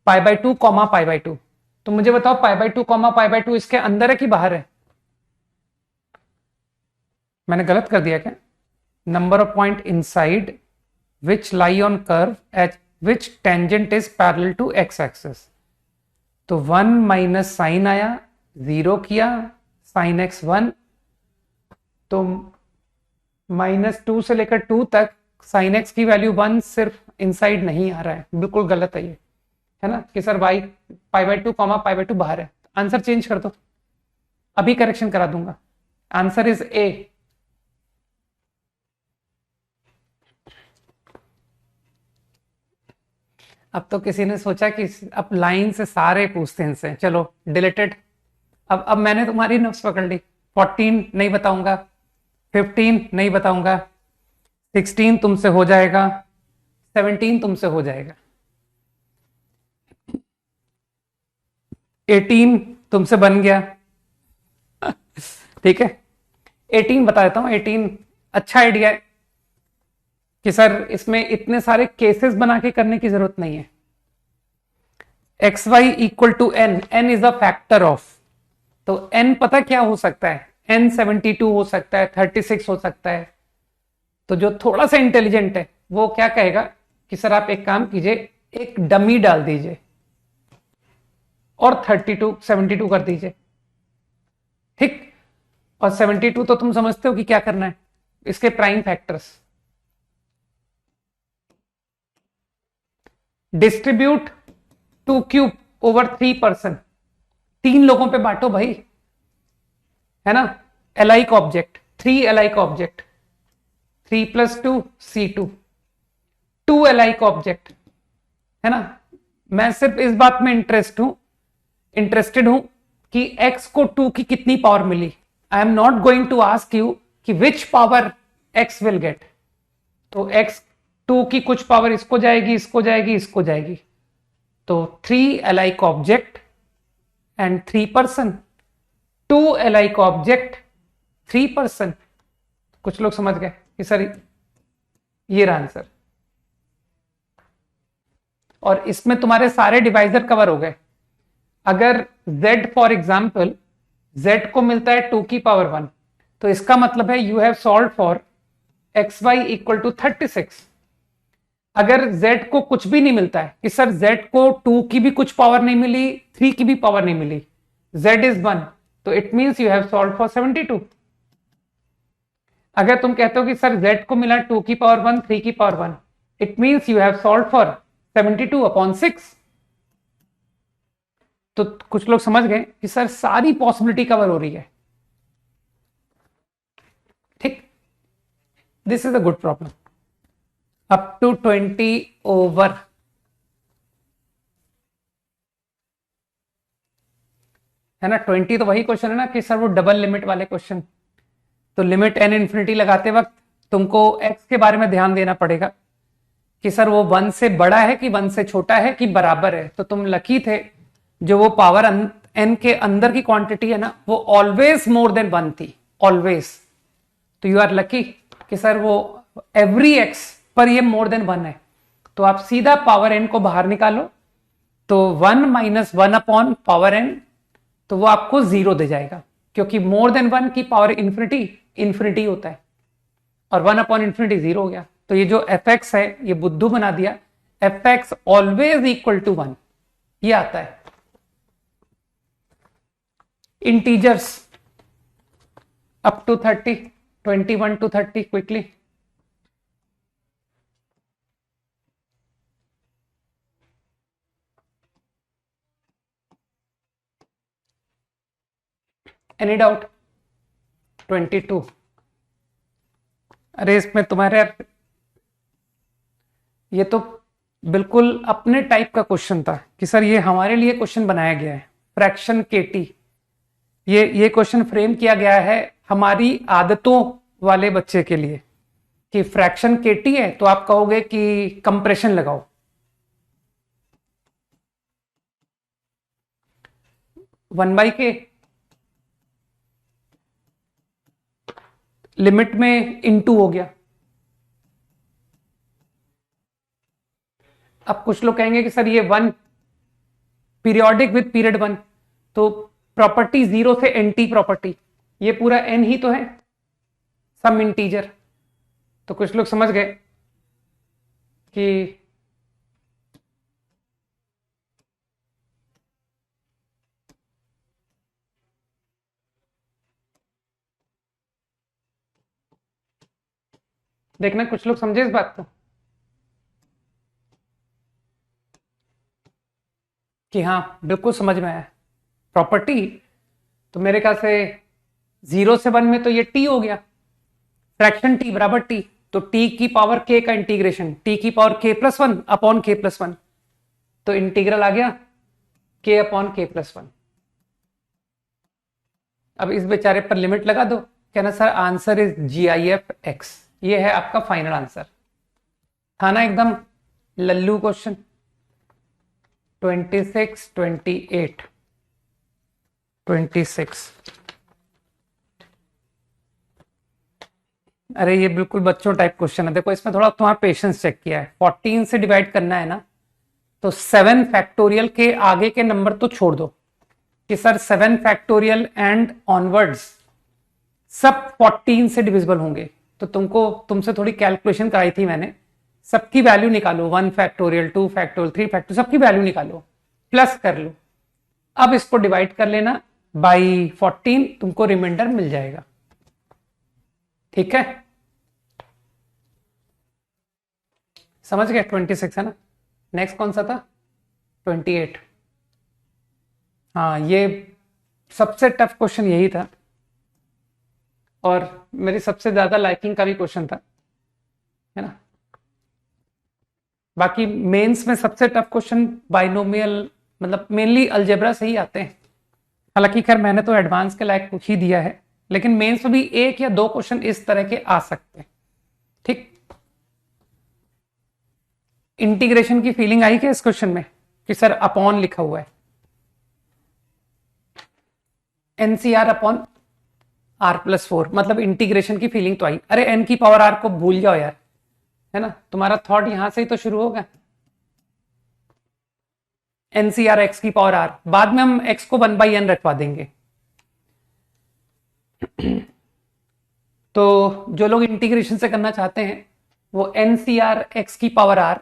pi by 2 comma pi by 2। तो मुझे बताओ pi by 2 comma pi by 2 इसके अंदर है कि बाहर है? मैंने गलत कर दिया क्या? Number of point inside which lie on curve at which tangent is parallel to x axis. तो 1 माइनस साइन आया, 0 किया, साइन x 1, तो -2 से लेकर 2 तक साइन x की वैल्यू 1 सिर्फ इनसाइड नहीं आ रहा है, बिल्कुल गलत है ये, है ना कि sir y pi by 2 comma pi by 2 बाहर है। आंसर चेंज कर दो, अभी करेक्शन करा दूंगा। Answer is a. अब तो किसी ने सोचा कि अब लाइन से सारे पूछते हैं इनसे, चलो डिलीटेड। अब मैंने तुम्हारी नफ्स पकड़ ली। 14 नहीं बताऊंगा, 15 नहीं बताऊंगा, 16 तुमसे हो जाएगा, 17 तुमसे हो जाएगा, 18 तुमसे बन गया। ठीक है 18 बता देता हूं। 18 अच्छा आइडिया है कि सर इसमें इतने सारे केसेस बना के करने की जरूरत नहीं है। X y equal to n, n is a factor of, तो एन पता क्या हो सकता है, एन 72 हो सकता है, 36 हो सकता है। तो जो थोड़ा सा इंटेलिजेंट है वो क्या कहेगा कि सर आप एक काम कीजिए, एक डमी डाल दीजिए और 72 कर दीजिए, ठीक। और 72 तो तुम समझते हो कि क्या करना है, इसके prime factors distribute 2 cube over 3 person, 3 लोगों पे बांटो भाई, है ना। Iliac object, 3 iliac object, 3 + 2 C2, 2 iliac object, है ना। मैं सिर्फ इस बात में इंटरेस्टेड हूं कि x को 2 की कितनी पावर मिली। I am not going to ask you कि which power x will get. तो x 2 की कुछ पावर इसको जाएगी, इसको जाएगी, इसको जाएगी। तो 3 iliac object and 3 person, 2 iliac object 3 person. कुछ लोग समझ गए कि सर ये रहा आंसर, और इसमें तुम्हारे सारे डिवाइजर कवर हो गए। अगर z फॉर एग्जाम्पल z को मिलता है 2 की पावर 1, तो इसका मतलब है you have solve for xy equal to 36। अगर z को कुछ भी नहीं मिलता है कि सर z को 2 की भी कुछ पावर नहीं मिली, 3 की भी पावर नहीं मिली, z इज 1, तो it means you have solve for 72। अगर तुम कहते हो कि सर z को मिला 2 की पावर 1, 3 की power 1, it means you have solve for 72/6। तो कुछ लोग समझ गए कि सर सारी पॉसिबिलिटी कवर हो रही है, ठीक। This is a good problem. Up to 20 over, है ना। 20 तो वही क्वेश्चन है ना कि सर वो डबल लिमिट वाले क्वेश्चन। तो लिमिट n इन्फिनिटी लगाते वक्त तुमको x के बारे में ध्यान देना पड़ेगा कि सर वो 1 से बड़ा है कि 1 से छोटा है कि बराबर है। तो तुम लकी थे, जो वो पावर n के अंदर की क्वांटिटी है ना वो ऑलवेज मोर देन 1 थी, ऑलवेज। तो यू आर लकी कि सर वो एवरी x पर ये मोर देन 1 है। तो आप सीधा पावर n को बाहर निकालो, तो 1 माइनस 1 अपॉन पावर n, तो वो आपको 0 दे जाएगा, क्योंकि मोर देन 1 की पावर इंफिनिटी होता है और 1 अपॉन इंफिनिटी 0 हो गया। तो ये जो एफ एक्स है ये बुद्धू बना दिया, f x always equal to 1, ये आता है। Integers up to 30, 21 to 30 quickly. Any doubt? 22। अरे इसमें तुम्हारे, ये तो बिल्कुल अपने टाइप का क्वेश्चन था कि सर ये हमारे लिए क्वेश्चन बनाया गया है। फ्रैक्शन केटी, ये क्वेश्चन फ्रेम किया गया है हमारी आदतों वाले बच्चे के लिए कि फ्रैक्शन केटी है तो आप कहोगे कि कंप्रेशन लगाओ। वन बाई के लिमिट में इनटू हो गया। अब कुछ लोग कहेंगे कि सर ये 1 पीरियोडिक विद पीरियड 1, तो प्रॉपर्टी 0 से एंटी प्रॉपर्टी, ये पूरा n ही तो है, सम इंटीजर। तो कुछ लोग समझ गए कि देखना, कुछ लोग समझे इस बात को कि हाँ बिल्कुल समझ में आया। प्रॉपर्टी तो मेरे ख्याल से 0 से 1 में तो ये t हो गया, फ्रैक्शन t बराबर t, तो t की पावर k का इंटीग्रेशन t की power k plus 1 upon k plus 1, तो इंटीग्रल आ गया k अपॉन k प्लस 1। अब इस बेचारे पर लिमिट लगा दो, कहना सर आंसर इज GIF(x), ये है आपका फाइनल आंसर। था ना एकदम लल्लू क्वेश्चन। 26, 28, 26। अरे ये बिल्कुल बच्चों टाइप क्वेश्चन है। देखो इसमें थोड़ा तुम्हारा पेशेंस चेक किया है। 14 से डिवाइड करना है ना, तो 7 फैक्टोरियल के आगे के नंबर तो छोड़ दो कि सर 7 फैक्टोरियल एंड ऑनवर्ड्स सब 14 से डिविजिबल होंगे। तो तुमसे थोड़ी कैलकुलेशन कराई थी मैंने, सबकी वैल्यू निकालो, 1 फैक्टोरियल, 2 फैक्टोरियल, 3 फैक्टोरियल, सबकी वैल्यू निकालो, प्लस कर लो। अब इसको डिवाइड कर लेना बाई 14, तुमको रिमाइंडर मिल जाएगा। ठीक है, समझ गए? 26 है ना। नेक्स्ट कौन सा था? 28। हाँ, ये सबसे टफ क्वेश्चन यही था और मेरी सबसे ज्यादा लाइकिंग का भी क्वेश्चन था, है ना। बाकी मेंस में सबसे टफ क्वेश्चन बाइनोमियल, मतलब मेनली अलजेब्रा से ही आते हैं। हालांकि खैर मैंने तो एडवांस के लायक कुछ ही दिया है, लेकिन मेंस में भी 1 या 2 क्वेश्चन इस तरह के आ सकते हैं। ठीक, इंटीग्रेशन की फीलिंग आई क्या इस क्वेश्चन में कि सर अपॉन लिखा हुआ है, NCR अपॉन R+4, मतलब इंटीग्रेशन की फीलिंग तो आई। अरे n की पावर r को भूल जाओ यार, है ना, तुम्हारा थॉट यहां से ही तो शुरू होगा। NCR x की पावर r, बाद में हम x को 1/n रखवा देंगे। तो जो लोग इंटीग्रेशन से करना चाहते हैं वो NCR x की पावर r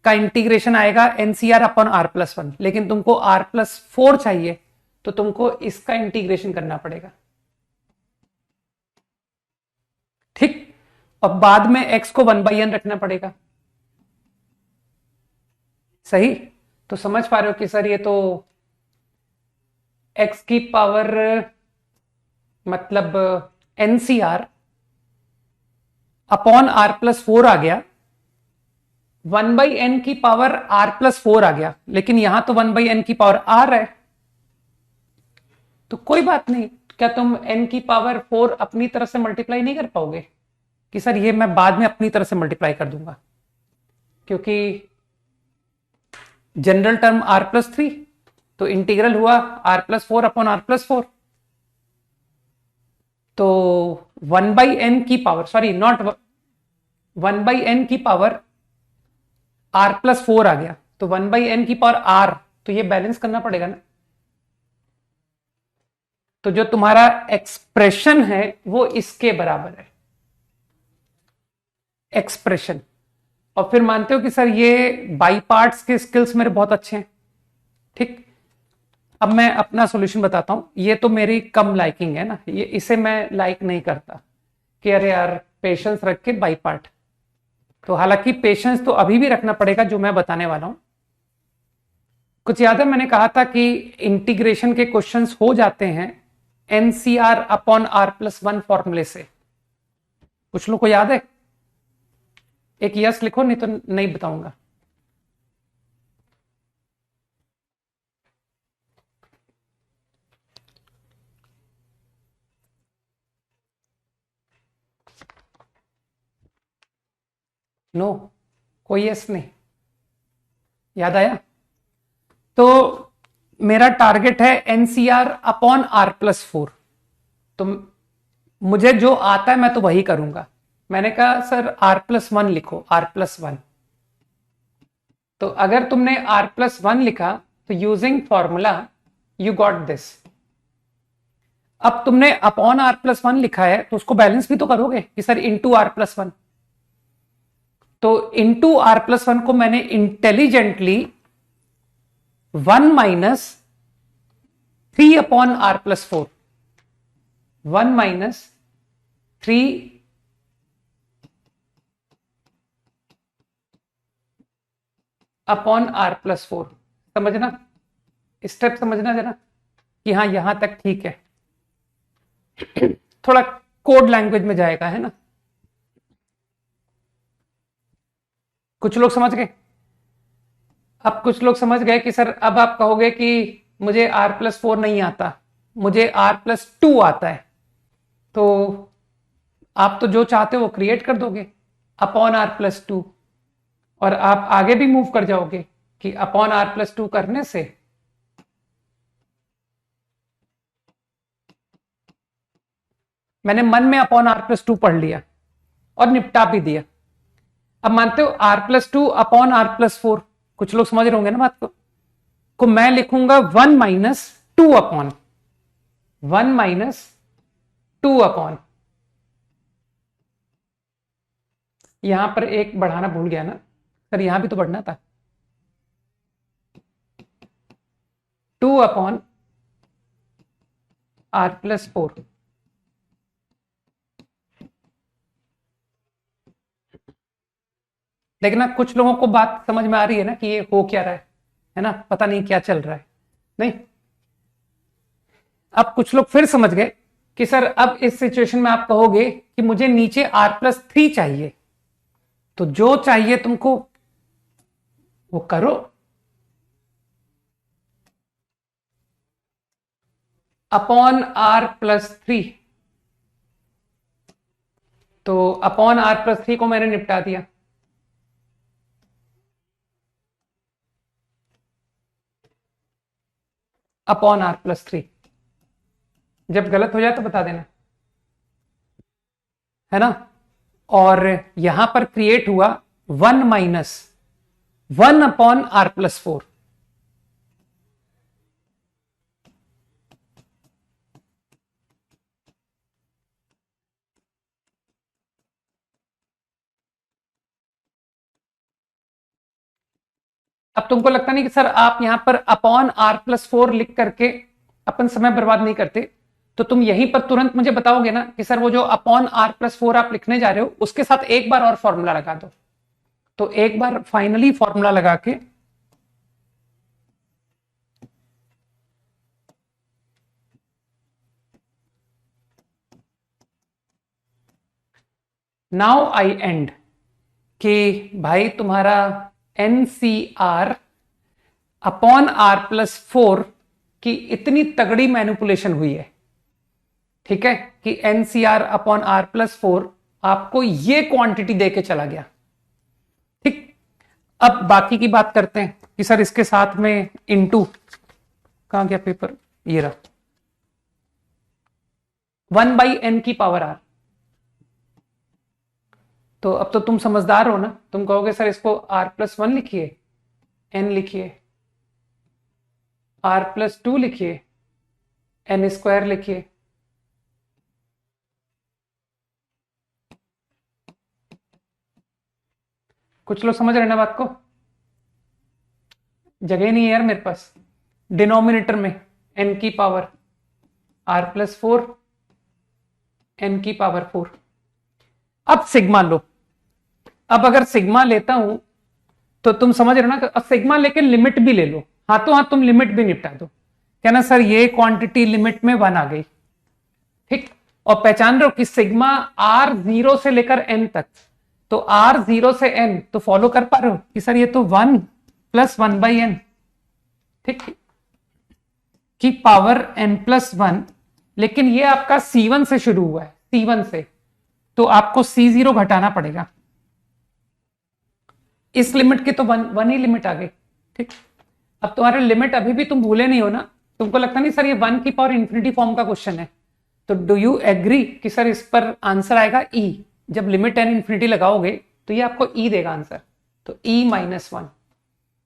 का इंटीग्रेशन आएगा NCR अपॉन R+1, लेकिन तुमको R+4 चाहिए तो तुमको इसका इंटीग्रेशन करना पड़ेगा। ठीक, और बाद में x को 1/n रखना पड़ेगा। सही, तो समझ पा रहे हो कि सर ये तो x की पावर मतलब NCR अपॉन R+4 आ गया, 1/n की पावर R+4 आ गया, लेकिन यहां तो 1/n की पावर r है, तो कोई बात नहीं। क्या तुम n की पावर 4 अपनी तरफ से मल्टीप्लाई नहीं कर पाओगे कि सर ये मैं बाद में अपनी तरफ से मल्टीप्लाई कर दूंगा, क्योंकि जनरल टर्म R+3, तो इंटीग्रल हुआ R+4 अपॉन R+4, तो 1/n की पावर, सॉरी नॉट 1/n की पावर R+4 आ गया, तो 1/n की पावर r तो ये बैलेंस करना पड़ेगा ना। तो जो तुम्हारा एक्सप्रेशन है वो इसके बराबर है, एक्सप्रेशन। और फिर मानते हो कि सर ये बाई पार्ट्स के स्किल्स मेरे बहुत अच्छे हैं, ठीक। अब मैं अपना सॉल्यूशन बताता हूं। ये तो मेरी कम लाइकिंग है ना, ये इसे मैं लाइक नहीं करता कि अरे यार पेशेंस रख के बाई पार्ट। तो हालांकि पेशेंस तो अभी भी रखना पड़ेगा जो मैं बताने वाला हूं। कुछ याद है मैंने कहा था कि इंटीग्रेशन के क्वेश्चंस हो जाते हैं nCr upon r plus one फॉर्मूले से। कुछ लोग को याद है? एक यस लिखो, नहीं तो नहीं बताऊंगा। नो, कोई यस नहीं, याद आया? तो मेरा टारगेट है nCr upon r plus four. तो मुझे जो आता है मैं तो वही करूंगा। मैंने कहा सर आर प्लस वन लिखो, आर प्लस वन। तो अगर तुमने आर प्लस वन लिखा तो using formula you got this. अब तुमने अपॉन आर प्लस वन लिखा है तो उसको बैलेंस भी तो करोगे कि sir into r plus one. तो इंटू आर प्लस वन को मैंने intelligently one minus three upon r plus four, one minus three upon r plus four. समझना, स्टेप समझना जरा कि हाँ यहां तक ठीक है। थोड़ा कोड लैंग्वेज में जाएगा, है ना। कुछ लोग समझ गए? अब कुछ लोग समझ गए कि सर अब आप कहोगे कि मुझे आर प्लस फोर नहीं आता, मुझे आर प्लस टू आता है। तो आप तो जो चाहते हो वो क्रिएट कर दोगे अपॉन आर प्लस टू, और आप आगे भी मूव कर जाओगे कि अपॉन आर प्लस टू करने से मैंने मन में अपॉन आर प्लस टू पढ़ लिया और निपटा भी दिया। अब मानते हो r plus two upon r plus four, कुछ लोग समझ रहे होंगे ना बात को मैं लिखूंगा one minus two upon, one minus two upon, यहां पर एक बढ़ाना भूल गया ना सर, यहां भी तो बढ़ना था, two upon r plus four. लेकिन ना कुछ लोगों को बात समझ में आ रही है ना कि ये हो क्या रहा है ना, पता नहीं क्या चल रहा है। नहीं, अब कुछ लोग फिर समझ गए कि सर अब इस सिचुएशन में आप कहोगे कि मुझे नीचे आर प्लस थ्री चाहिए, तो जो चाहिए तुमको वो करो। अपॉन आर प्लस थ्री, तो अपॉन आर प्लस थ्री को मैंने निपटा दिया। अपॉन आर प्लस थ्री, जब गलत हो जाए तो बता देना, है ना। और यहां पर क्रिएट हुआ one minus one upon r plus four. अब तुमको लगता नहीं कि सर आप यहां पर अपॉन आर प्लस फोर लिख करके अपन समय बर्बाद नहीं करते, तो तुम यहीं पर तुरंत मुझे बताओगे ना कि सर वो जो अपॉन आर प्लस फोर आप लिखने जा रहे हो उसके साथ एक बार और फॉर्मूला लगा दो। तो एक बार फाइनली फॉर्मूला लगा के नाउ आई एंड कि भाई तुम्हारा nCr upon r plus four की इतनी तगड़ी मैनिपुलेशन हुई है, ठीक है, कि nCr upon r plus four आपको ये क्वांटिटी देके चला गया, ठीक। अब बाकी की बात करते हैं कि सर इसके साथ में इनटू, कहां गया पेपर, ये रहा, वन बाई एन की पावर आर। तो अब तो तुम समझदार हो ना, तुम कहोगे सर इसको आर प्लस वन लिखिए, एन लिखिए, r+2 लिखिए, n² लिखिए, कुछ लोग समझ रहे हैं ना बात को? जगह नहीं है यार मेरे पास। डिनोमिनेटर में n की पावर r+4 n की पावर 4। अब सिग्मा लो। अब अगर सिग्मा लेता हूं तो तुम समझ रहे हो ना, अब सिग्मा लेके लिमिट भी ले लो, हाथों हाथ तुम लिमिट भी निपटा दो। कहना सर ये क्वांटिटी लिमिट में 1 आ गई, ठीक। और पहचान रहे हो कि सिग्मा r 0 से लेकर n तक, तो r 0 से n, तो फॉलो कर पा रहे हो कि सर ये तो 1 + 1/n, ठीक, की पावर n+1। लेकिन ये आपका C1 से शुरू हुआ है, C1 से, तो आपको C0 घटाना पड़ेगा। इस लिमिट की तो 1 ही लिमिट आ गई, ठीक। अब तुम्हारे लिमिट अभी भी तुम भूले नहीं हो ना, तुमको लगता नहीं सर ये 1 की पावर इंफिनिटी फॉर्म का क्वेश्चन है, तो डू यू एग्री कि सर इस पर आंसर आएगा E। जब लिमिट n इंफिनिटी लगाओगे तो ये आपको E देगा आंसर, तो E-1।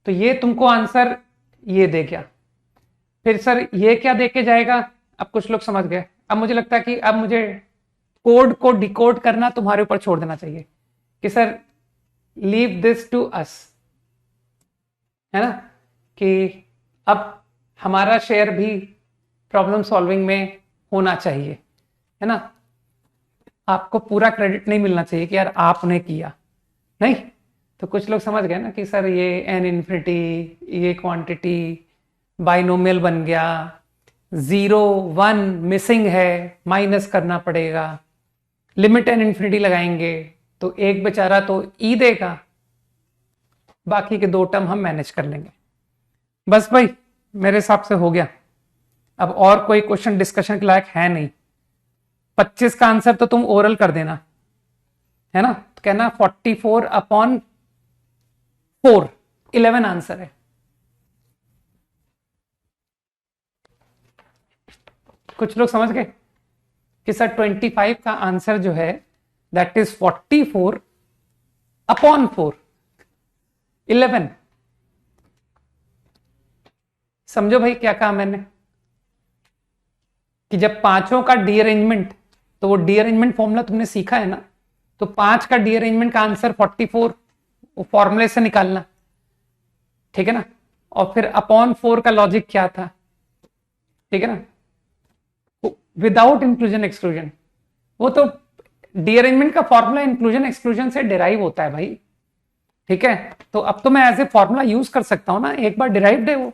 तो ये तुमको आंसर ये दे गया। फिर सर ये क्या देके जाएगा? अब कुछ लोग समझ गए। अब मुझे लगता है कि अब मुझे कोड को डिकोड करना तुम्हारे ऊपर छोड़ देना चाहिए कि sir leave this to us, है ना, कि अब हमारा शेयर भी प्रॉब्लम सॉल्विंग में होना चाहिए, है ना। आपको पूरा क्रेडिट नहीं मिलना चाहिए कि यार आपने किया, नहीं। तो कुछ लोग समझ गए ना कि सर ये n इंफिनिटी, ये क्वांटिटी बाइनोमियल बन गया, 0 1 मिसिंग है, माइनस करना पड़ेगा, लिमिट n इंफिनिटी लगाएंगे तो एक बेचारा तो E देगा, बाकी के 2 टर्म हम मैनेज कर लेंगे। बस भाई मेरे हिसाब से हो गया। अब और कोई क्वेश्चन डिस्कशन के लायक है नहीं। 25 का आंसर तो तुम ओरल कर देना, है ना, तो कहना 44/4, 11 आंसर है। कुछ लोग समझ गए कि सर 25 का आंसर जो है दैट इज 44/4, 11। समझो भाई क्या कहा मैंने, कि जब पांचों का डीअरेंजमेंट, तो वो डीअरेंजमेंट फॉर्मूला तुमने सीखा है ना, तो 5 का डीअरेंजमेंट का आंसर 44, वो फॉर्मूले से निकालना, ठीक है ना। और फिर अपॉन 4 का लॉजिक क्या था, ठीक है ना, विदाउट इंक्लूजन एक्सक्लूजन। वो तो डीअरेंजमेंट का फॉर्मूला इंक्लूजन एक्सक्लूजन से डिराइव होता है भाई, ठीक है। तो अब तो मैं एज ए फॉर्मूला यूज कर सकता हूं ना, एक बार डिराइव्ड है वो,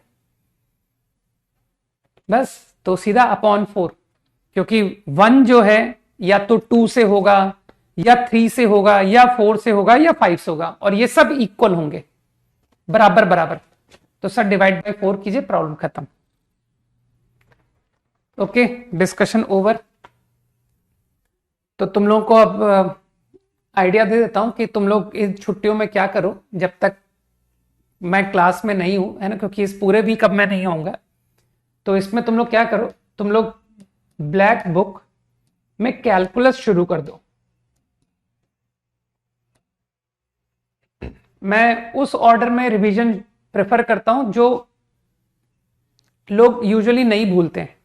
बस। तो सीधा अपॉन 4, क्योंकि 1 जो है या तो 2 से होगा, या 3 से होगा, या 4 से होगा, या 5 से होगा, और ये सब इक्वल होंगे, बराबर बराबर। तो सर डिवाइड बाय 4 कीजिए, प्रॉब्लम खत्म। Okay, discussion over. तो तुम लोगों को अब आइडिया दे देता हूं कि तुम लोग इन छुट्टियों में क्या करो, जब तक मैं क्लास में नहीं हूं, है ना, क्योंकि इस पूरे वीक अब मैं नहीं आऊंगा। तो इसमें तुम लोग क्या करो, तुम लोग ब्लैक बुक में कैलकुलस शुरू कर दो। मैं उस ऑर्डर में रिवीजन प्रेफर करता हूं जो लोग यूजुअली नहीं भूलते हैं,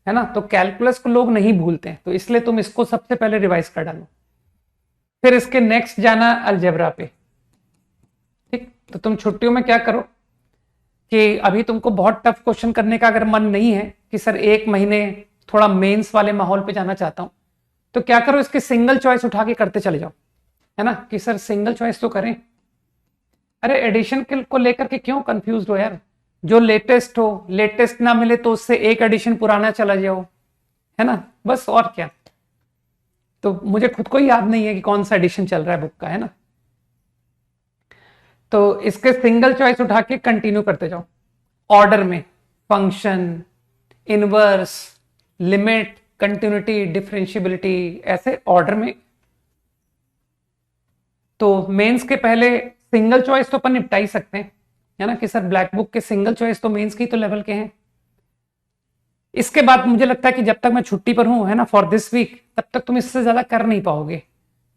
है ना। तो कैलकुलस को लोग नहीं भूलते हैं, तो इसलिए तुम इसको सबसे पहले रिवाइज कर डालो, फिर इसके नेक्स्ट जाना अलजेब्रा पे, ठीक। तो तुम छुट्टियों में क्या करो कि अभी तुमको बहुत टफ क्वेश्चन करने का अगर मन नहीं है कि सर 1 महीने थोड़ा मेंस वाले माहौल पे जाना चाहता हूं, तो क्या करो, इसके सिंगल चॉइस उठा के करते चले जाओ, है ना, कि सर सिंगल चॉइस तो करें। अरे एडिशन को लेकर के क्यों कंफ्यूज हो यार, जो लेटेस्ट हो, लेटेस्ट ना मिले तो उससे एक एडिशन पुराना चला जाओ, है ना, बस। और क्या, तो मुझे खुद को ही याद नहीं है कि कौन सा एडिशन चल रहा है बुक का, है ना। तो इसके सिंगल चॉइस उठा के कंटिन्यू करते जाओ ऑर्डर में, function, inverse, limit, continuity, differentiability, ऐसे ऑर्डर में। तो मेंस के पहले सिंगल चॉइस तो अपन निपटा ही सकते हैं, है ना, कि सर ब्लैक बुक के सिंगल चॉइस तो मेंस की तो लेवल के हैं। इसके बाद मुझे लगता है कि जब तक मैं छुट्टी पर हूं, है ना, फॉर दिस वीक, तब तक तुम इससे ज्यादा कर नहीं पाओगे।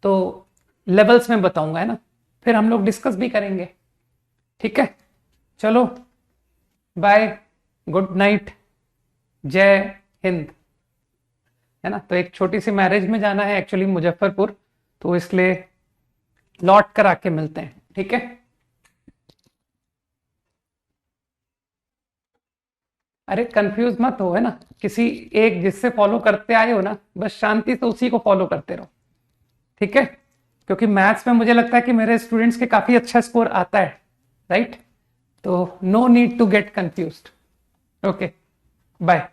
तो लेवल्स में बताऊंगा, है ना, फिर हम लोग डिस्कस भी करेंगे, ठीक है। चलो बाय। गुड नाइट, जय हिंद। है ना, तो एक छोटी सी मैरिज में जाना है एक्चुअली मुजफ्फरपुर, तो इसलिए लौट कर आके मिलते हैं, ठीक है। अरे कंफ्यूज मत हो, है ना, किसी एक जिससे फॉलो करते आए हो ना, बस शांति से उसी को फॉलो करते रहो, ठीक है। क्योंकि मैथ्स में मुझे लगता है कि मेरे स्टूडेंट्स के काफी अच्छा स्कोर आता है, राइट। तो no need to get confused. Okay, bye.